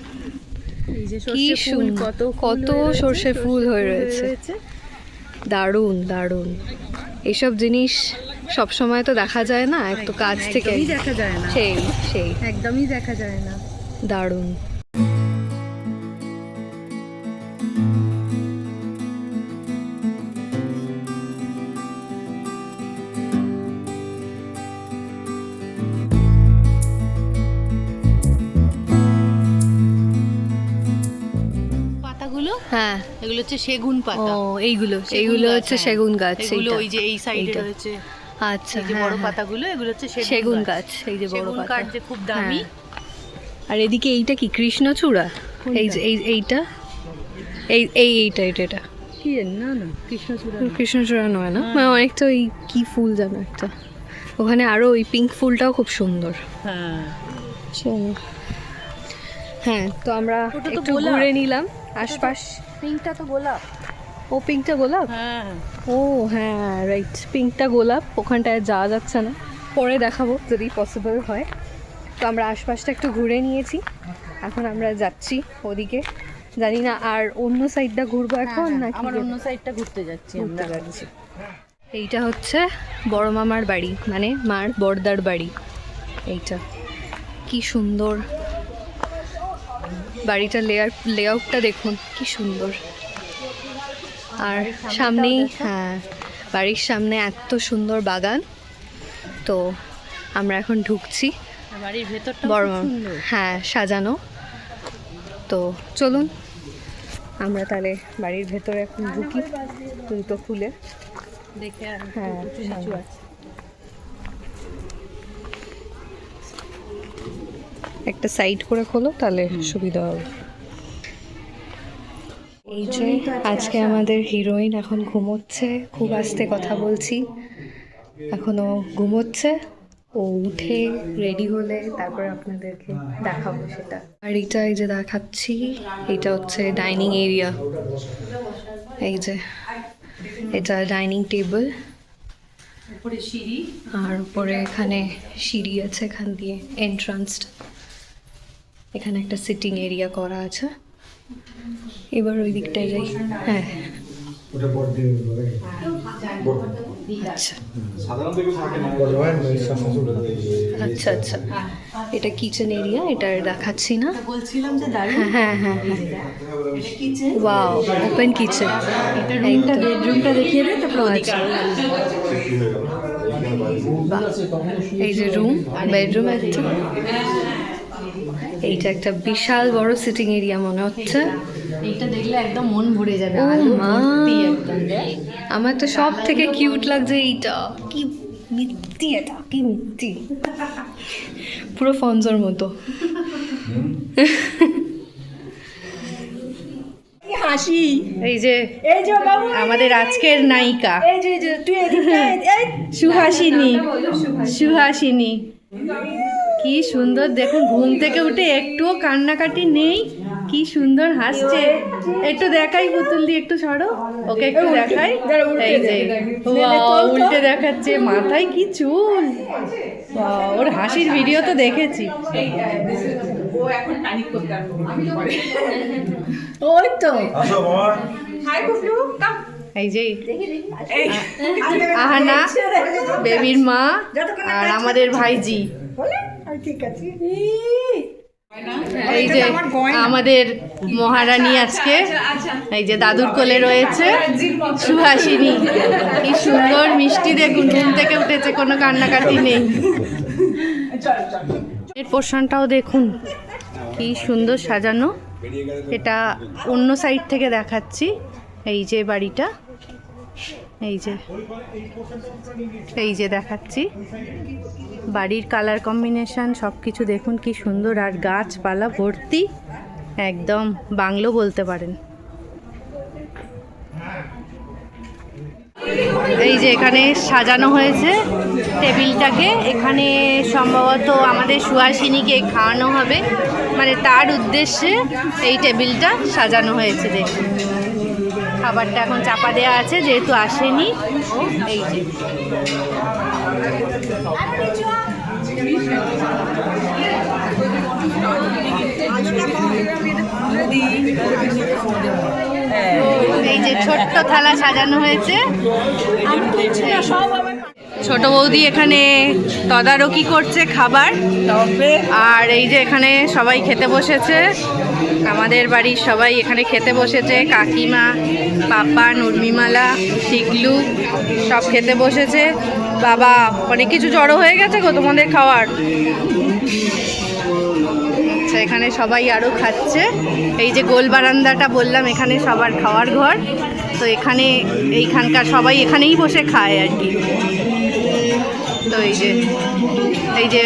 [SPEAKER 1] কি সুন্দর, কত সর্ষে ফুল হয়ে রয়েছে, দারুণ দারুণ। এইসব জিনিস সব সময় তো দেখা যায় না, একটু কাছ থেকে
[SPEAKER 2] দেখা যায় না,
[SPEAKER 1] সেই
[SPEAKER 2] একদমই দেখা যায় না।
[SPEAKER 1] দারুণ।
[SPEAKER 2] পাতাগুলো,
[SPEAKER 1] হ্যাঁ,
[SPEAKER 2] এগুলো হচ্ছে সেগুন
[SPEAKER 1] ও
[SPEAKER 2] পাতা।
[SPEAKER 1] এইগুলো হচ্ছে
[SPEAKER 2] হ্যাঁ।
[SPEAKER 1] সেগুন গাছ,
[SPEAKER 2] এগুলো
[SPEAKER 1] এইটা।
[SPEAKER 2] ওই যে এই সাইডে
[SPEAKER 1] এইটা।
[SPEAKER 2] রয়েছে,
[SPEAKER 1] আচ্ছা,
[SPEAKER 2] এই যে
[SPEAKER 1] হ্যাঁ,
[SPEAKER 2] বড়
[SPEAKER 1] হ্যাঁ।
[SPEAKER 2] পাতাগুলো, এগুলো হচ্ছে
[SPEAKER 1] সেগুন গাছ, এই যে বড়
[SPEAKER 2] সেগুন
[SPEAKER 1] পাতা,
[SPEAKER 2] কাঠ যে খুব দামি।
[SPEAKER 1] হ্যাঁ। আর এদিকে এইটা কি কৃষ্ণচূড়া, এই যে এইটা এইটা এটা
[SPEAKER 2] কি জানি, না না কৃষ্ণচূড়া না।
[SPEAKER 1] কৃষ্ণচূড়া নয় না, মানে অনেকটা ওই কি ফুল জানো একটা, ওখানে আরো ওই পিঙ্ক ফুলটাও খুব সুন্দর।
[SPEAKER 2] হ্যাঁ,
[SPEAKER 1] চলো। হ্যাঁ, তো আমরা
[SPEAKER 2] ওটা তো
[SPEAKER 1] একটু
[SPEAKER 2] গোলাপ।
[SPEAKER 1] ঘুরে নিলাম আশপাশ।
[SPEAKER 2] পিঙ্কটা তো গোলাপ।
[SPEAKER 1] ও পিঙ্কটা গোলাপ,
[SPEAKER 2] হ্যাঁ,
[SPEAKER 1] ও হ্যাঁ রাইট, পিঙ্কটা গোলাপ, ওখানটায় যাওয়া যাচ্ছে না, পরে দেখাবো যদি পসিবল হয়। তো আমরা আশপাশটা একটু ঘুরে নিয়েছি, এখন আমরা যাচ্ছি ওদিকে, জানি না আর অন্য সাইডটা ঘুরবো এখন নাকি
[SPEAKER 2] আমার অন্য সাইডটা ঘুরতে যাচ্ছি আমরা।
[SPEAKER 1] যাচ্ছি। এইটা হচ্ছে বড় মামার বাড়ি, মানে মার বড়দার বাড়ি। এইটা কি সুন্দর, বাড়িটার লেআউটটা দেখুন কি সুন্দর। আর সামনেই, হ্যাঁ বাড়ির সামনে এত সুন্দর বাগান। তো আমরা এখন ঢুকছি
[SPEAKER 4] বাড়ির ভেতরটা
[SPEAKER 1] বড় হ্যাঁ সাজানো। তো চলুন আমরা তাহলে বাড়ির ভেতরে এখন ঢুকি, জুতো খুলে
[SPEAKER 4] দেখে
[SPEAKER 1] হ্যাঁ
[SPEAKER 4] কিছু আছে।
[SPEAKER 1] একটা সাইড করে খোলো তাহলে সুবিধা হবে। এই যে আজকে আমাদের হিরোইন এখন ঘুমোচ্ছে, খুব আস্তে কথা বলছি, এখনো ঘুমোচ্ছে। ও উঠে রেডি হলে তারপর আপনাদেরকে দেখাবো সেটা। আর এটা এই যে দেখাচ্ছি, এটা হচ্ছে ডাইনিং এরিয়া। এই যে এটা ডাইনিং টেবিল, আর উপরে এখানে সিঁড়ি আছে, এখান দিয়ে এন্ট্রান্সড। এখানে একটা সিটিং এরিয়া করা আছে। এবার ওই দিকটায় যাই। হ্যাঁ আচ্ছা আচ্ছা আচ্ছা, এটা কিচেন এরিয়া, এটা দেখাচ্ছি না।
[SPEAKER 2] বলছিলাম যে
[SPEAKER 1] হ্যাঁ হ্যাঁ হ্যাঁ ওয়াও, ওপেন কিচেন।
[SPEAKER 2] বেডরুমটা দেখিয়ে দে তারপর
[SPEAKER 1] আচ্ছা এই যে রুম, বেডরুম একটা। এইটা একটা বিশাল বড় সিটিং এরিয়া মনে হচ্ছে।
[SPEAKER 4] এইটা দেখলে একদম মন ভরে যাবে।
[SPEAKER 1] ও
[SPEAKER 4] আলো
[SPEAKER 1] মা,
[SPEAKER 4] ভর্তি একদম।
[SPEAKER 1] আমার তো সব থেকে কিউট লাগছে এইটা। কি মিত্তি, এটা কি মিত্তি, পুরো ফনজোর মতো।
[SPEAKER 2] হাসি।
[SPEAKER 1] এই যে
[SPEAKER 2] এই যে বাবু,
[SPEAKER 1] আমাদের আজকের নায়িকা
[SPEAKER 2] এই যে তুই এদিকে এই
[SPEAKER 1] সুহাসিনী। সুহাসিনী কি সুন্দর দেখুন, ঘুম থেকে উঠে একটুও কান্নাকাটি নেই, কি সুন্দর হাসছে। একটু দেখাই পুতুল দিয়ে, একটু সরো, ওকে একটু দেখাই। এই যে Wow, উল্টে দেখাচ্ছে, মাথায় কি চুল। Wow, ওর হাসির ভিডিও তো দেখেছি।
[SPEAKER 2] ওই তো
[SPEAKER 1] এই যে আহানা বেবির মা আর আমাদের ভাইজি।
[SPEAKER 2] ঠিক আছে।
[SPEAKER 1] এই যে আমাদের মহারানী আজকে, এই যে দাদুর কোলে রয়েছে সুহাসিনী। কি সুন্দর মিষ্টি, দেখুন ঘুম থেকে উঠেছে, কোনো কান্নাকাটি নেই। এর পোর্শনটাও দেখুন কি সুন্দর সাজানো। এটা অন্য সাইড থেকে দেখাচ্ছি। এই যে বাড়িটা, এই যে দেখাচ্ছি বাড়ির কালার কম্বিনেশন সব কিছু দেখুন কি সুন্দর, আর গাছপালা ভর্তি, একদম বাংলো বলতে পারেন। এই যে এখানে সাজানো হয়েছে টেবিলটাকে, এখানে সম্ভবত আমাদের সুহাসিনীকে খাওয়ানো হবে, মানে তার উদ্দেশ্যে এই টেবিলটা সাজানো হয়েছে। দেখুন খাবারটা এখন চাপা দেওয়া আছে যেহেতু আসেনি। এই যে এই যে ছোট্ট থালা সাজানো হয়েছে। ছোট বৌদি এখানে তদারকি করছে খাবার, আর এই যে এখানে সবাই খেতে বসেছে, আমাদের বাড়ির সবাই এখানে খেতে বসেছে। কাকিমা, পাপা, নুরমিমালা, টিকলু সব খেতে বসেছে। বাবা অনেক কিছু জড়ো হয়ে গেছে গো তোমাদের খাওয়ার। আচ্ছা এখানে সবাই আরও খাচ্ছে। এই যে গোল বারান্দাটা বললাম, এখানে সবার খাওয়ার ঘর, তো এখানে এইখানকার সবাই এখানেই বসে খায় আর কি। তো এই যে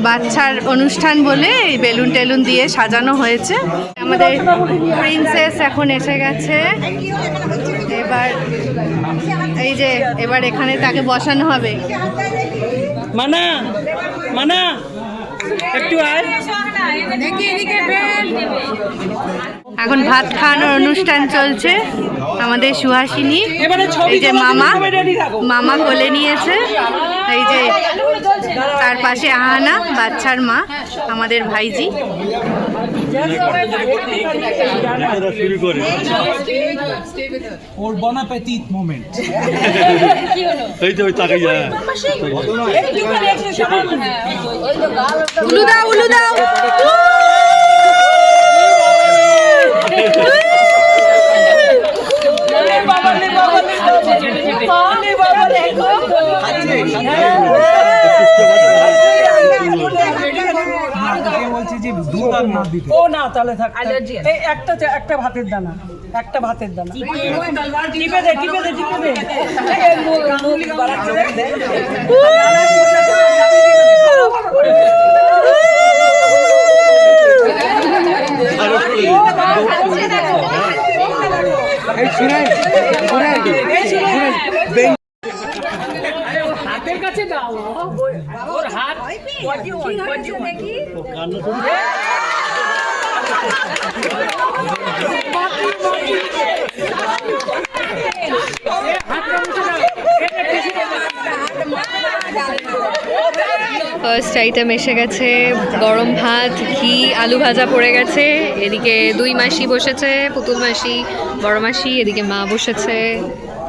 [SPEAKER 1] বাচ্চার অনুষ্ঠান বলে এই বেলুন টেলুন দিয়ে সাজানো হয়েছে। আমাদের প্রিন্সেস এখন এসে গেছে। এবার এখানে তাকে বসানো হবে।
[SPEAKER 5] মানা মানা একটু আয়।
[SPEAKER 1] এখন ভাত খাওয়ানোর অনুষ্ঠান চলছে। আমাদের সুহাসিনী, এই যে মামা কোলে নিয়েছে, এই যে তার পাশে আহানা বাচ্চার মা, আমাদের ভাইজি।
[SPEAKER 5] ওর বন অ্যাপেটিট মোমেন্ট।
[SPEAKER 7] এই তো তাকাই যায়।
[SPEAKER 1] উলু দাও, উলু দাও।
[SPEAKER 5] ও না তাহলে থাক এই একটা ভাতের দানা টিপে দে এই মুখ বাড়াচ্ছে দেখ হাতের কাছে দাও ওর হাত দেখি
[SPEAKER 1] ফার্স্ট আইটেম এসে গেছে, গরম ভাত, ঘি, আলু ভাজা পড়ে গেছে। এদিকে দুই মাসি বসেছে, পুতুল মাসি, বড় মাসি, এদিকে মা বসেছে,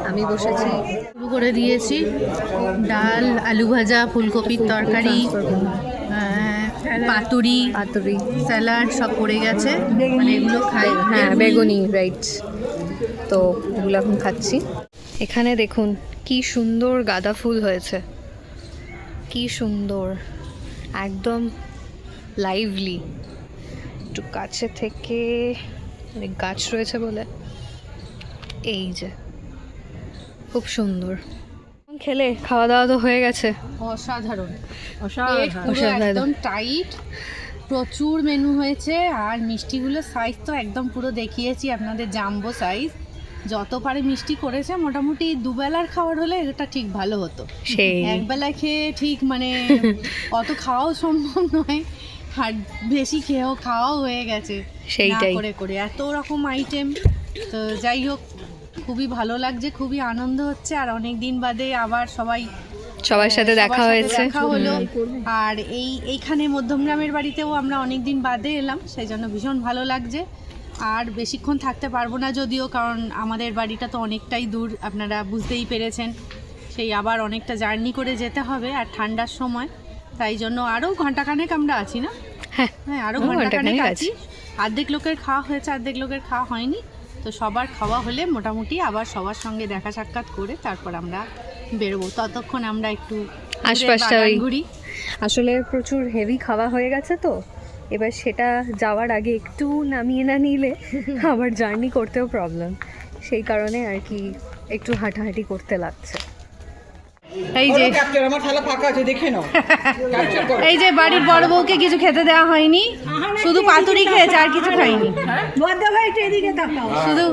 [SPEAKER 1] আমি বসেছি।
[SPEAKER 4] শুরু করে দিয়েছি ডাল, আলু ভাজা, ফুলকপির তরকারি, পাতুরি, স্যালাড সব পড়ে গেছে, মানে এগুলো খাই।
[SPEAKER 1] হ্যাঁ, বেগুনি, রাইট। তো এগুলো এখন খাচ্ছি। এখানে দেখুন কি সুন্দর গাঁদা ফুল হয়েছে, কি সুন্দর, একদম লাইভলি। একটু কাছে থেকে অনেক গাছ রয়েছে বলে, এই যে খুব সুন্দর। খেলে খাওয়া দাওয়া তো হয়ে গেছে।
[SPEAKER 4] অসাধারণ পুরো একদম টাইট, প্রচুর মেনু হয়েছে। আর মিষ্টিগুলোর সাইজ তো একদম পুরো দেখিয়েছি আপনাদের, জাম্বো সাইজ। যত পারে মিষ্টি করেছে, মোটামুটি দুবেলার খাবার হলে এটা ঠিক ভালো হতো।
[SPEAKER 1] সেই
[SPEAKER 4] একবেলা খেয়ে ঠিক মানে অত খাওয়াও সম্ভব নয়, আর বেশি খাওয়াও হয়ে গেছে
[SPEAKER 1] সেইটাই
[SPEAKER 4] করে করে এত রকম আইটেম। তো যাই হোক, খুবই ভালো লাগছে, খুবই আনন্দ হচ্ছে। আর অনেক দিন বাদে আবার
[SPEAKER 1] সবার সাথে দেখা হয়েছে,
[SPEAKER 4] দেখা হলো। আর এইখানে মধ্যমগ্রামের বাড়িতেও আমরা অনেক দিন বাদে এলাম, সেই জন্য ভীষণ ভালো লাগছে। আর বেশিক্ষণ থাকতে পারবো না যদিও, কারণ আমাদের বাড়িটা তো অনেকটাই দূর, আপনারা বুঝতেই পেরেছেন। সেই আবার অনেকটা জার্নি করে যেতে হবে, আর ঠান্ডার সময়, তাই জন্য আরও ঘন্টাখানেক আমরা আছি না। হ্যাঁ, আরও ঘন্টাখানেক আছি। অর্ধেক লোকের খাওয়া হয়েছে, অর্ধেক লোকের খাওয়া হয়নি। তো সবার খাওয়া হলে মোটামুটি আবার সবার সঙ্গে দেখা সাক্ষাৎ করে তারপর আমরা বেরোবো। ততক্ষণ আমরা একটু
[SPEAKER 1] আশপাশটা
[SPEAKER 4] ঘুরি।
[SPEAKER 1] আসলে প্রচুর হেভি খাওয়া হয়ে গেছে, তো এবার সেটা যাওয়ার আগে একটু নামিয়ে না নিলে আবার জার্নি করতেও প্রবলেম, সেই কারণে আর কি একটু হাঁটাহাঁটি করতে লাগছে।
[SPEAKER 4] এই যে
[SPEAKER 6] আমার থালা ফাঁকা আছে, দেখে নাও।
[SPEAKER 4] এই যে বাড়ির বড় বউকে কিছু খেতে দেওয়া হয়নি, শুধু পাতুরি খেয়েছে, আর কিছু খাইনি। শুধু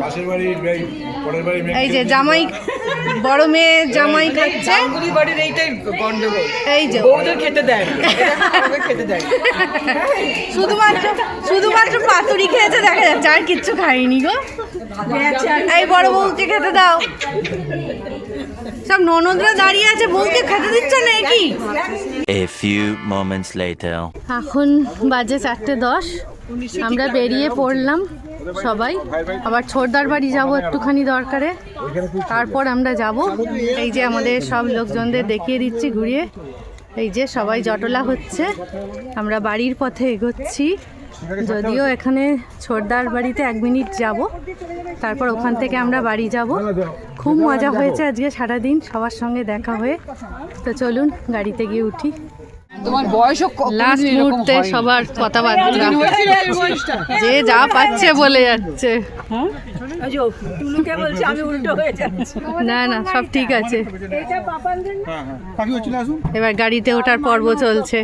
[SPEAKER 4] এই যে জামাই, বড় মেয়ে জামাই খাচ্ছে।
[SPEAKER 5] বাড়ির এইটাই গন্ডগোল,
[SPEAKER 4] এই যে
[SPEAKER 5] বউদের খেতে দেয় না, আমাদের খেতে দেয় না।
[SPEAKER 4] শুধুমাত্র পাতুরি খেয়েছে দেখা যাচ্ছে, আর কিচ্ছু খাইনি গো। এই বড় বউকে খেতে দাও। সব ননদরা দাঁড়িয়ে আছে, বউকে খেতে দিচ্ছে না কি?
[SPEAKER 9] A few moments later.
[SPEAKER 4] এখন বাজে 4:10, আমরা বেরিয়ে পড়লাম সবাই। আবার ছোটদার বাড়ি যাবো একটুখানি দরকারে, তারপর আমরা যাব। এই যে আমাদের সব লোকজনদের দেখিয়ে দিচ্ছি ঘুরিয়ে। এই যে সবাই জটলা হচ্ছে, আমরা বাড়ির পথে এগোচ্ছি। যদিও এখানে ছোটদার বাড়িতে 1 মিনিট যাব, তারপর ওখান থেকে আমরা বাড়ি যাব। খুব মজা হয়েছে আজকে সারাদিন সবার সঙ্গে দেখা হয়ে। তো চলুন গাড়িতে গিয়ে উঠি।
[SPEAKER 5] তোমার বয়সও
[SPEAKER 4] লাস্ট মুহূর্তে সবার কথাবার্তা, যে যা পাচ্ছে বলে যাচ্ছে। না না, সব ঠিক আছে। এবার গাড়িতে ওঠার পর্ব চলছে।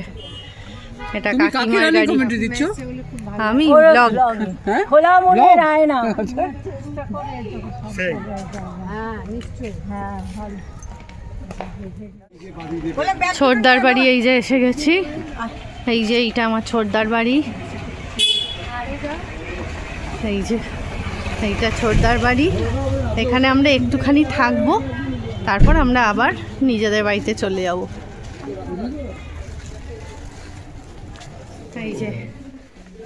[SPEAKER 4] এটা কাকিমার গাড়ি। আমি ব্লগ
[SPEAKER 5] খোলা মনে রায় না।
[SPEAKER 4] ছোটদার বাড়ি এই যে এসে গেছি। এই যে এইটা আমার ছোটদার বাড়ি, এই যে এইটা ছোটদার বাড়ি। এখানে আমরা একটুখানি থাকবো, তারপর আমরা আবার নিজেদের বাড়িতে চলে যাব। এই যে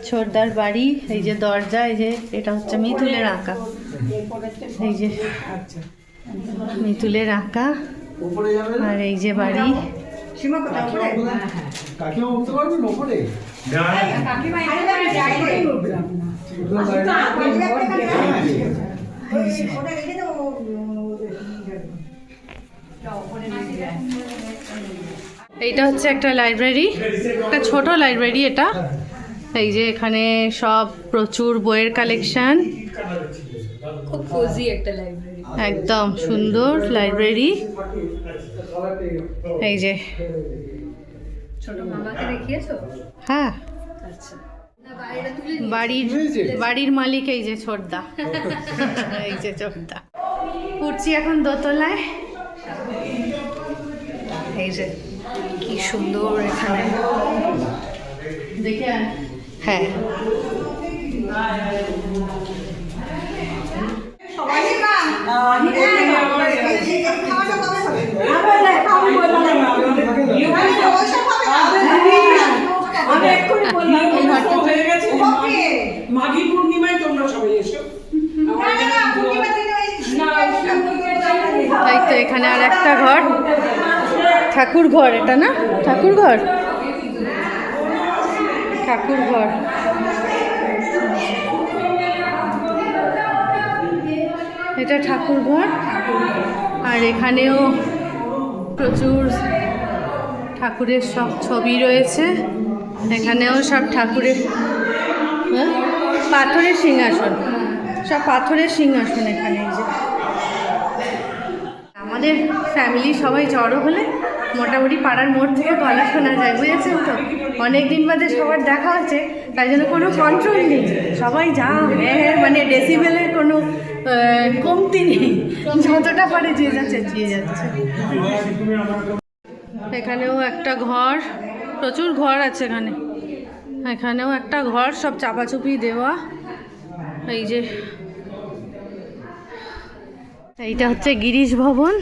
[SPEAKER 4] ছোটদার বাড়ি, এই যে দরজা, এই যে এটা হচ্ছে মিতুলের আঁকা। এই যে মিতুলের আঁকা, আর এই যে বাড়ি। এইটা হচ্ছে একটা লাইব্রেরি, একটা ছোট লাইব্রেরি এটা। এই যে এখানে সব প্রচুর বইয়ের কালেকশন,
[SPEAKER 1] খুব কোজি একটা লাইব্রেরি।
[SPEAKER 4] একদম সুন্দর লাইব্রেরি। এই যে
[SPEAKER 1] ছোট মামাকে দেখিয়েছো?
[SPEAKER 4] হ্যাঁ,
[SPEAKER 1] আচ্ছা, না বাইরে তুলে
[SPEAKER 4] বাড়ির মালিক এই যে ছোটদা, এই যে ছোটদা। উঠছি এখন দোতলায়।
[SPEAKER 1] এই যে কি সুন্দর এখানে।
[SPEAKER 4] দেখে আয়।
[SPEAKER 1] হ্যাঁ,
[SPEAKER 5] মাঘী পূর্ণিমায় তোমরা সবাই এসো।
[SPEAKER 4] তাই তো এখানে আর একটা ঘর, ঠাকুর ঘর। এটা না ঠাকুর ঘর, ঠাকুর ঘর। এটা ঠাকুর ঘর। আর এখানেও প্রচুর ঠাকুরের সব ছবি রয়েছে। এখানেও সব ঠাকুরের পাথরের সিংহাসন, সব পাথরের সিংহাসন এখানে। এই যে আমাদের ফ্যামিলি সবাই জড়ো হলে মোটামুটি পাড়ার মোড় থেকে গলা শোনা যায়, বুঝেছেন তো? অনেক দিন বাদে সবার দেখা হচ্ছে, তাই জন্য কোনো কন্ট্রোল নেই, সবাই যা মানে ডেসিবেলের কোনো কমতি নেই, যতটা পারে যে যা চেঁচিয়ে যাচ্ছে। এখানেও একটা ঘর, প্রচুর ঘর আছে এখানে। এখানেও একটা ঘর, সব চাপাচুপি দেওয়া। এই যে এইটা হচ্ছে গিরিশ ভবন,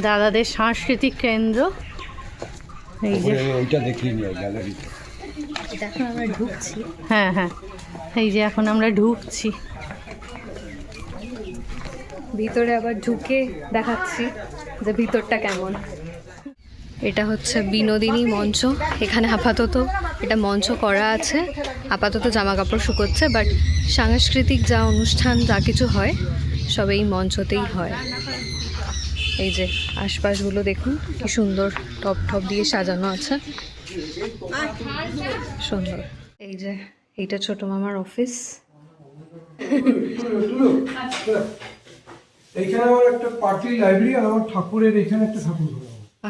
[SPEAKER 4] দাদাদের সাংস্কৃতিক কেন্দ্র। এই যে
[SPEAKER 8] ওইটা দেখিয়ে নিও গ্যালারিতে।
[SPEAKER 1] এখন আমরা ঢুকছি।
[SPEAKER 4] হ্যাঁ হ্যাঁ, এই যে এখন আমরা ঢুকছি।
[SPEAKER 1] ভিতরে আবার ঢুকে দেখাচ্ছি যে ভিতরটা কেমন। এটা হচ্ছে বিনোদিনী মঞ্চ। এখানে আপাতত এটা মঞ্চ করা আছে, আপাতত জামা কাপড় শুকোচ্ছে, বাট সাংস্কৃতিক যা অনুষ্ঠান যা কিছু হয় সব এই মঞ্চতেই হয়। এই যে আশপাশগুলো দেখুন কি সুন্দর, টপ টপ দিয়ে সাজানো আছে, সুন্দর। এই যে এইটা ছোট মামার অফিস।
[SPEAKER 10] এখানে আমার একটা পার্টি লাইব্রেরি আর আমার ঠাকুরের এখানে একটা ঠাকুর ঘর।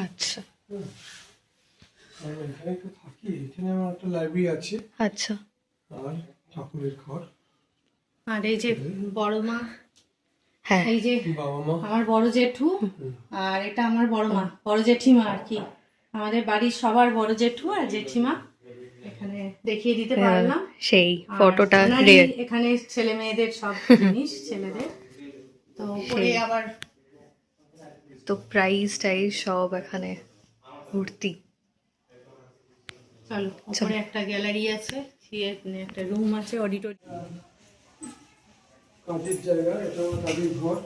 [SPEAKER 1] আচ্ছা
[SPEAKER 10] এখানে তো থাকি, এখানে আমার একটা লাইব্রেরি আছে
[SPEAKER 1] আচ্ছা।
[SPEAKER 10] আর ঠাকুরের ঘর।
[SPEAKER 4] আর এই যে বড় মা,
[SPEAKER 1] হ্যাঁ
[SPEAKER 4] এই যে
[SPEAKER 10] বাবা মা,
[SPEAKER 4] আমার বড় জেঠু, আর এটা আমার বড় মা, বড় জেঠিমা আর কি। আমাদের বাড়ির সবার বড় জেঠু আর জেঠিমা এখানে দেখিয়ে দিতে পারলাম।
[SPEAKER 1] সেই
[SPEAKER 4] আর
[SPEAKER 1] ফটোটা
[SPEAKER 4] ওনারই
[SPEAKER 1] রেয়ার।
[SPEAKER 4] এখানে ছেলে মেয়েদের সব জিনিস, ছেলেদের তো পরে আবার
[SPEAKER 1] তো প্রাইস টাইস সব এখানে ভর্তি।
[SPEAKER 4] চলো উপরে একটা গ্যালারি আছে, একটা রুম আছে, অডিটোরিয়াম।
[SPEAKER 10] কাজের জায়গা, এটা আমার কাজের ঘর।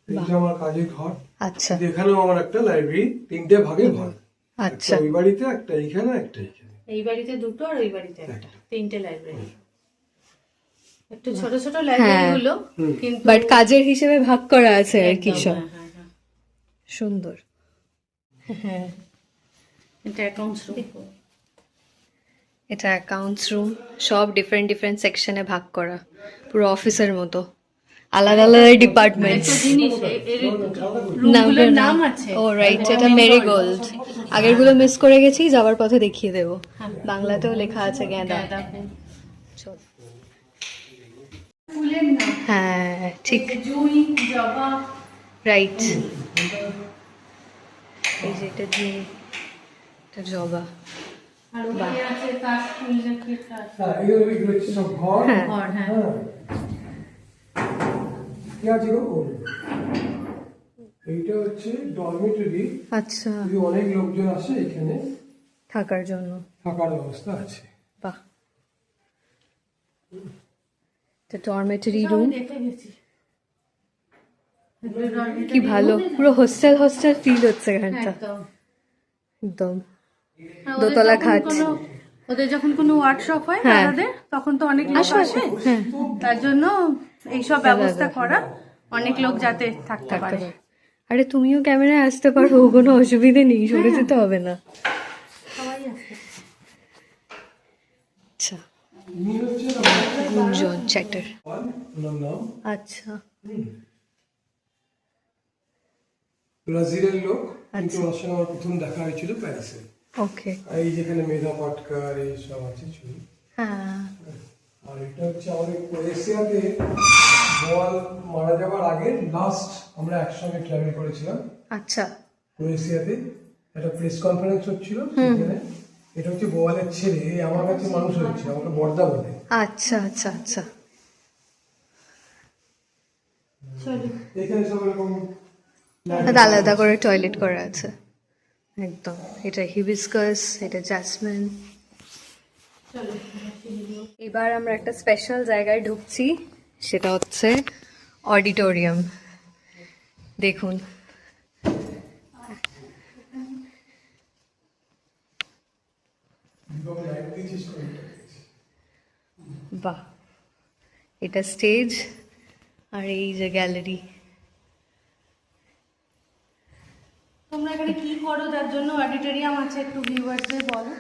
[SPEAKER 10] এটা আমার কাজের ঘর।
[SPEAKER 1] আচ্ছা
[SPEAKER 10] এখানেও আমার একটা লাইব্রেরি, তিনটে ভাগে ভাগ।
[SPEAKER 1] আচ্ছা,
[SPEAKER 10] ওই বাড়িতে একটা, এইখানে একটা, এইখানে।
[SPEAKER 4] এই বাড়িতে দুটো আর ওই বাড়িতে একটা, তিনটে লাইব্রেরি। একটু ছোট ছোট লাইব্রেরি গুলো, কিন্তু
[SPEAKER 1] বাট কাজের হিসেবে ভাগ করা আছে আর কি
[SPEAKER 4] একদম,
[SPEAKER 1] সব।
[SPEAKER 4] হ্যাঁ, হ্যাঁ, হ্যাঁ।
[SPEAKER 1] সুন্দর।
[SPEAKER 4] হ্যাঁ, এটা অ্যাকাউন্টস রুম।
[SPEAKER 1] এটা অ্যাকাউন্টস রুম, সব ডিফারেন্ট ডিফারেন্ট সেকশনে ভাগ করা, পুরো অফিসের মতো, আলাদা আলাদা ডিপার্টমেন্টস।
[SPEAKER 4] জিনিস এর রুমগুলোর নাম আছে।
[SPEAKER 1] ও রাইট, এটা মেরিগোল্ড। আগেরগুলো মিস করে গেছি, যাওয়ার পথে দেখিয়ে দেবো। বাংলাতেও লেখা আছে গেঁদা। চল।
[SPEAKER 4] ফুলের নাম,
[SPEAKER 1] হ্যাঁ ঠিক,
[SPEAKER 4] জুঁই, জবা।
[SPEAKER 1] রাইট। এই যে এটা দিয়ে, এটা জবা।
[SPEAKER 4] আর ওখানে আছে কাশ ফুল, দেখে কাশ
[SPEAKER 10] হ্যাঁ, এগুলো হচ্ছে সব ঘর।
[SPEAKER 1] হ্যাঁ
[SPEAKER 4] ঘর। হ্যাঁ,
[SPEAKER 10] হ্যাঁ। কি আছে গো? এইটা হচ্ছে ডরমিটরি।
[SPEAKER 1] আচ্ছা,
[SPEAKER 10] যদি অনেক লোকজন আসে এখানে
[SPEAKER 1] থাকার জন্য।
[SPEAKER 10] থাকার ব্যবস্থা আছে।
[SPEAKER 1] বাহ, এটা ডরমেটরি রুম।
[SPEAKER 4] দেখে গেছি।
[SPEAKER 1] কি ভালো, পুরো হোস্টেল হোস্টেল ফিল হচ্ছে এখানটা
[SPEAKER 4] একদম।
[SPEAKER 1] একদম।
[SPEAKER 4] হ্যাঁ,
[SPEAKER 1] দোতলা খাট।
[SPEAKER 4] ওদের যখন কোনো ওয়ার্কশপ হয়
[SPEAKER 1] হ্যাঁ।
[SPEAKER 4] দাদাদের, তখন তো অনেক লোক আসে,
[SPEAKER 1] হ্যাঁ
[SPEAKER 4] তার জন্য এইসব ব্যবস্থা করা, অনেক লোক যাতে থাকতে পারে।
[SPEAKER 1] আরে তুমিও ক্যামেরায় আসতে পারো, কোনো অসুবিধে নেই, সরে যেতে হবে না।
[SPEAKER 10] ইনি হচ্ছে
[SPEAKER 1] গুঞ্জন চ্যাটার।
[SPEAKER 10] ওনার নাম,
[SPEAKER 1] আচ্ছা
[SPEAKER 10] ব্রাজিলের লোক, কিন্তু ওনার সঙ্গে আমার প্রথম দেখা হয়েছিল প্যারিসে।
[SPEAKER 1] ওকে।
[SPEAKER 10] এই যেখানে মেধা পাটকার এই সব আছে ছবি।
[SPEAKER 1] হ্যাঁ
[SPEAKER 10] আর এটা হচ্ছে আমাদের ক্রোয়েশিয়াতে বোয়াল মারা যাওয়ার আগে লাস্ট আমরা একসঙ্গে ট্রাভেল করেছিলাম
[SPEAKER 1] আচ্ছা
[SPEAKER 10] ক্রোয়েশিয়াতে। একটা প্রেস কনফারেন্স হচ্ছিল সেখানে। এটা হচ্ছে বোয়ালের ছেলে, এই আমার কাছে মানুষ হয়েছে, আমাকে বর্দা বলে।
[SPEAKER 1] আচ্ছা আচ্ছা আচ্ছা
[SPEAKER 10] এখানে সব এরকম
[SPEAKER 1] আলাদা আলাদা করে টয়লেট করা আছে একদম। এটা হিবিস্কাস, এটা জ্যাসমিন। এবার আমরা একটা স্পেশাল জায়গায় ঢুকছি, সেটা হচ্ছে অডিটোরিয়াম। দেখুন বাহ, এটা স্টেজ আর এই যে গ্যালারি।
[SPEAKER 4] তোমরা এখানে কি করো যার জন্য অডিটোরিয়াম আছে, একটু ভিউয়ারদের বলো।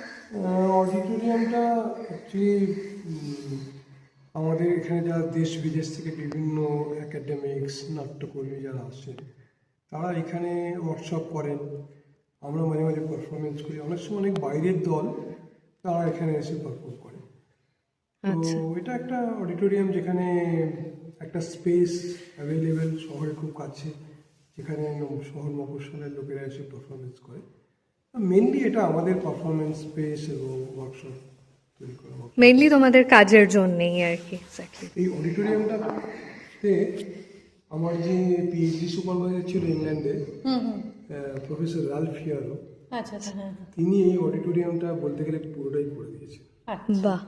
[SPEAKER 10] অডিটোরিয়ামটা অ্যাকচুয়ালি আমাদের এখানে যারা দেশ বিদেশ থেকে বিভিন্ন একাডেমিক্স নাট্যকর্মী যারা আসেন তারা এখানে ওয়ার্কশপ করেন। আমরা মাঝে মাঝে পারফরমেন্স করি, অনেক সময় অনেক বাইরের দল তারা এখানে এসে পারফর্ম করে। তো এটা একটা অডিটোরিয়াম যেখানে একটা স্পেস অ্যাভেলেবেল শহরের খুব কাছে, যেখানে শহর মফস্বলের লোকেরা এসে পারফরমেন্স করে। মেনলি এটা আমাদের পারফরমেন্স স্পেস এবং ওয়ার্কশপ তৈরি করা।
[SPEAKER 1] মেইনলি তোমাদের কাজের জন্যেই আর কি। এক্স্যাক্টলি।
[SPEAKER 10] এই অডিটোরিয়ামটাতে আমার যে পিএইচডি সুপারভাইজার ছিল ইংল্যান্ডে, প্রফেসর রালফ ফিয়ারো,
[SPEAKER 4] আচ্ছা আচ্ছা, হ্যাঁ
[SPEAKER 10] তিনি এই অডিটোরিয়ামটা বলতে গেলে পুরোটাই করে দিয়েছেন।
[SPEAKER 1] বাহ,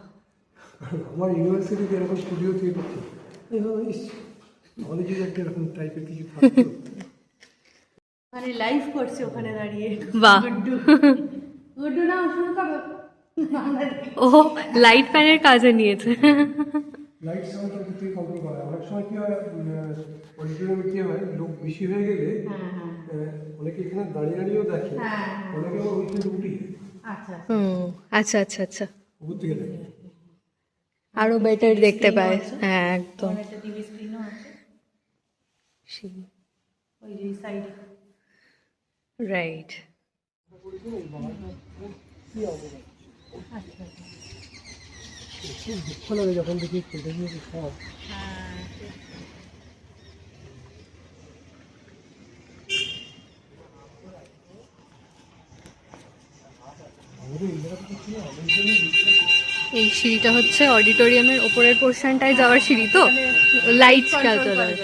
[SPEAKER 10] কারণ আমার ইউনিভার্সিটিতে এরকম স্টুডিও থিয়েটার ছিল, আমাদের যদি একটা এরকম টাইপের কিছু থাকতো।
[SPEAKER 4] মানে লাইভ করছে ওখানে দাঁড়িয়ে।
[SPEAKER 1] বাহ।
[SPEAKER 4] গুড্ডু নাও শুরু করো।
[SPEAKER 1] ও লাইট ফ্যানের কাজে নিয়েছে।
[SPEAKER 10] লাইট সাউন্ডটা থেকে কন্ট্রোল করা হয়। অনেক সময় কি হয়, অডিটোরিয়ামে কি হয়, লোক বেশি হয়ে গেলে অনেকে এখানে দাঁড়িয়ে দাঁড়িয়েও দেখে, অনেকে আবার ওইখানে উঠি
[SPEAKER 4] আচ্ছা
[SPEAKER 1] আচ্ছা আচ্ছা আচ্ছা,
[SPEAKER 10] উপর থেকে দেখে।
[SPEAKER 1] আরো বেটার দেখতে পায়। হ্যাঁ একদম।
[SPEAKER 4] একটা টিভি স্ক্রিনও আছে ওই যে সাইডে।
[SPEAKER 1] রাইট।
[SPEAKER 10] খুব দুঃখ লাগে যখন দেখি কেটে দিয়েছে সব।
[SPEAKER 1] এই সিঁড়িটা হচ্ছে অডিটোরিয়ামের ওপরের পোর্শনটায় যাওয়ার সিঁড়ি, তো লাইট কন্ট্রোল হয়।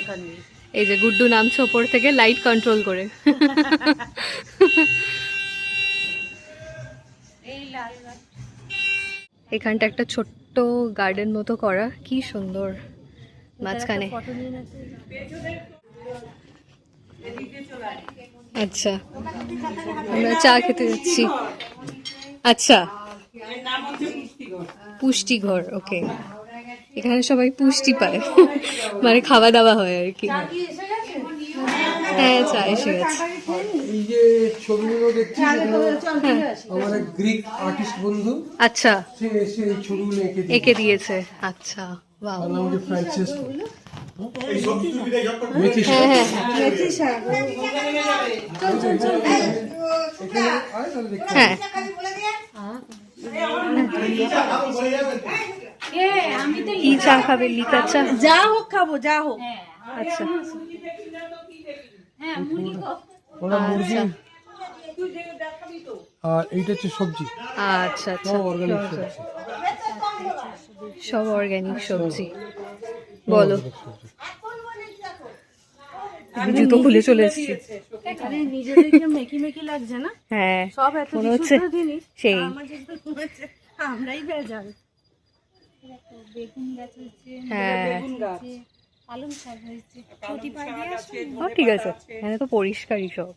[SPEAKER 1] এই যে গুড্ডু নামছে ওপর থেকে লাইট কন্ট্রোল করে। এখানটা একটা ছোট্ট গার্ডেন মতো করা, কি সুন্দর। মাঝখানে আচ্ছা, আমরা চা খেতে যাচ্ছি। আচ্ছা, পুষ্টি ঘর। ওকে, এখানে সবাই পুষ্টি পায়, মানে খাওয়া দাওয়া হয় আর কি। হ্যাঁ চা এসে গেছে।
[SPEAKER 10] এই যে ছবিগুলো দেখছি, আমার এক গ্রিক আর্টিস্ট বন্ধু,
[SPEAKER 1] আচ্ছা,
[SPEAKER 10] সে এসে এই ছবিগুলো
[SPEAKER 1] এঁকে দিয়েছে। আচ্ছা, বাহ।
[SPEAKER 10] নাম হচ্ছে ফ্রান্সেসকো।
[SPEAKER 1] হ্যাঁ হ্যাঁ হ্যাঁ, কি চা খাবে? লিকার চা?
[SPEAKER 4] যা হোক খাবো, যা হোক।
[SPEAKER 1] আচ্ছা
[SPEAKER 10] ওরা মুরগি, আর এইটা হচ্ছে সবজি,
[SPEAKER 1] আচ্ছা আচ্ছা,
[SPEAKER 10] সব অর্গানিক সবজি।
[SPEAKER 1] সব অর্গ্যানিক সবজি। বলো, জুতো খুলে চলে এসেছি।
[SPEAKER 4] এখানে নিজেদেরকে মেকি মেকি লাগছে না?
[SPEAKER 1] হ্যাঁ
[SPEAKER 4] সব এত
[SPEAKER 1] মনে হচ্ছে
[SPEAKER 4] বিশুদ্ধ জিনিস,
[SPEAKER 1] সেই।
[SPEAKER 4] আমার যেটা মনে হচ্ছে আমরাই ভেজাল।
[SPEAKER 1] হ্যাঁ
[SPEAKER 4] পালং শাক হয়েছে, কটি পাই দিয়ে আসুন।
[SPEAKER 1] ও ঠিক আছে, এখানে তো পরিষ্কারই সব।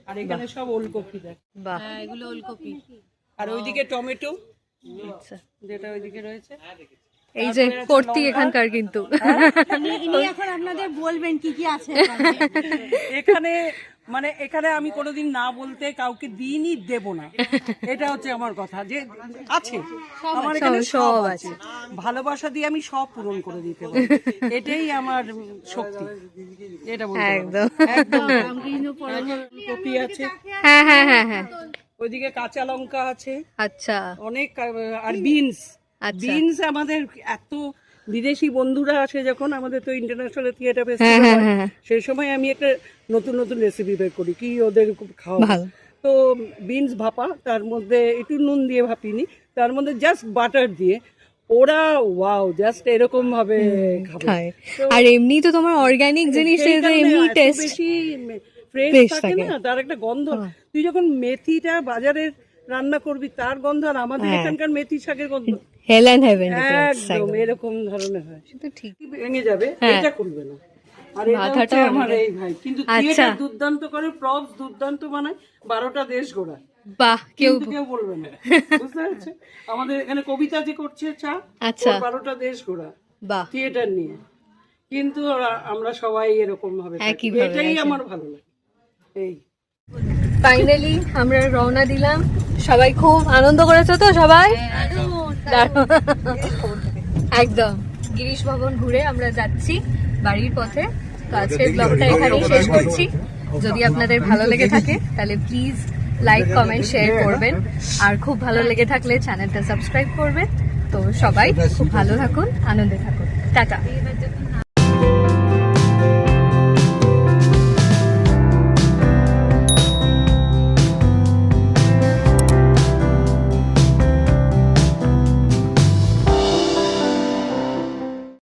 [SPEAKER 6] আর এখানে সব ওলকপি দেখ,
[SPEAKER 1] বাহ,
[SPEAKER 4] হ্যাঁ এগুলো ওলকপি।
[SPEAKER 6] আর ওইদিকে টমেটো
[SPEAKER 1] আচ্ছা
[SPEAKER 6] যেটা ওইদিকে রয়েছে।
[SPEAKER 1] এই যে কর্তি এখানকার কিন্তু
[SPEAKER 4] ইনি এখন আপনাদের বলবেন কি কি আছে
[SPEAKER 6] এখানে মানে এখানে আমি কোনোদিন না বলতে কাউকে দিনই দেব না, এটা হচ্ছে আমার কথা। যে আছে আমার এখানে সব আছে, ভালোবাসা দিয়ে আমি সব পূরণ করে দিতে পারি, এটাই আমার শক্তি। এটা বলতে
[SPEAKER 1] একদম
[SPEAKER 6] একদম কপি আছে,
[SPEAKER 1] হ্যাঁ হ্যাঁ হ্যাঁ হ্যাঁ
[SPEAKER 6] ওইদিকে কাঁচা লঙ্কা আছে,
[SPEAKER 1] আচ্ছা
[SPEAKER 6] অনেক, আর বিনস।
[SPEAKER 1] আচ্ছা।
[SPEAKER 6] বিনস আমাদের এত বিদেশি বন্ধুরা আসে যখন, আমাদের তো ইন্টারন্যাশনাল থিয়েটার
[SPEAKER 1] হ্যাঁ,
[SPEAKER 6] ফেস্টিভ্যাল
[SPEAKER 1] হ্যাঁ,
[SPEAKER 6] হয়,
[SPEAKER 1] হ্যাঁ।
[SPEAKER 6] সেই সময় আমি একটা নতুন নতুন রেসিপি বের করি কি ওদের খাওয়া।
[SPEAKER 1] ভালো।
[SPEAKER 6] তো বিনস ভাপা, তার মধ্যে একটু নুন দিয়ে ভাপিনি, তার মধ্যে জাস্ট বাটার দিয়ে ওরা ওয়াও জাস্ট এরকম ভাবে খাবে।
[SPEAKER 1] খায়।
[SPEAKER 6] তো
[SPEAKER 1] আর এমনি তো তোমার অর্গানিক জিনিস
[SPEAKER 6] সেই কারণে
[SPEAKER 1] এমনি
[SPEAKER 6] এত
[SPEAKER 1] টেস্ট
[SPEAKER 6] বেশি ফ্রেশ
[SPEAKER 1] Fresh
[SPEAKER 6] থাকে
[SPEAKER 1] থাকে।
[SPEAKER 6] না, তার একটা গন্ধ। তুই যখন মেথিটা বাজারের রান্না করবি তার গন্ধ আর আমাদের
[SPEAKER 1] হ্যাঁ।
[SPEAKER 6] এখানকার মেথি শাকের গন্ধ
[SPEAKER 1] হেল অ্যান্ড হেভেন
[SPEAKER 6] একদম এরকম ধরনের হয়,
[SPEAKER 1] তো ঠিক
[SPEAKER 6] ভেঙে যাবে,
[SPEAKER 1] হ্যাঁ।
[SPEAKER 6] এটা করবে না। আর এটা
[SPEAKER 1] মাথাটা
[SPEAKER 6] হচ্ছে আমার
[SPEAKER 1] অনেক-
[SPEAKER 6] এই ভাই, কিন্তু
[SPEAKER 1] আচ্ছা।
[SPEAKER 6] থিয়েটার দুর্দান্ত করে, প্রপস দুর্দান্ত বানায়, 12টা দেশ ঘোরা,
[SPEAKER 1] বাহ কেউ
[SPEAKER 6] কিন্তু কেউ বলবে না, বুঝতে পারছে? আমাদের এখানে কবিতা যে করছে চা,
[SPEAKER 1] আচ্ছা।
[SPEAKER 6] 12টা দেশ ঘোরা
[SPEAKER 1] বাহ
[SPEAKER 6] থিয়েটার নিয়ে, কিন্তু আমরা সবাই এরকম ভাবে থাকি।
[SPEAKER 1] একইভাবে,
[SPEAKER 6] এটাই
[SPEAKER 1] একই।
[SPEAKER 6] আমার ভালো লাগে। এই
[SPEAKER 1] ফাইনালি আমরা রওনা দিলাম। সবাই খুব আনন্দ করেছো তো সবাই? দারুণ। একদম গিরিশ ভবন ঘুরে আমরা যাচ্ছি বাড়ির পথে। তো আজকের ব্লগটা এখানেই শেষ করছি। যদি আপনাদের ভালো লেগে থাকে তাহলে প্লিজ লাইক কমেন্ট শেয়ার করবেন, আর খুব ভালো লেগে থাকলে চ্যানেলটা সাবস্ক্রাইব করবেন। তো সবাই খুব ভালো থাকুন, আনন্দে থাকুন, টাটা।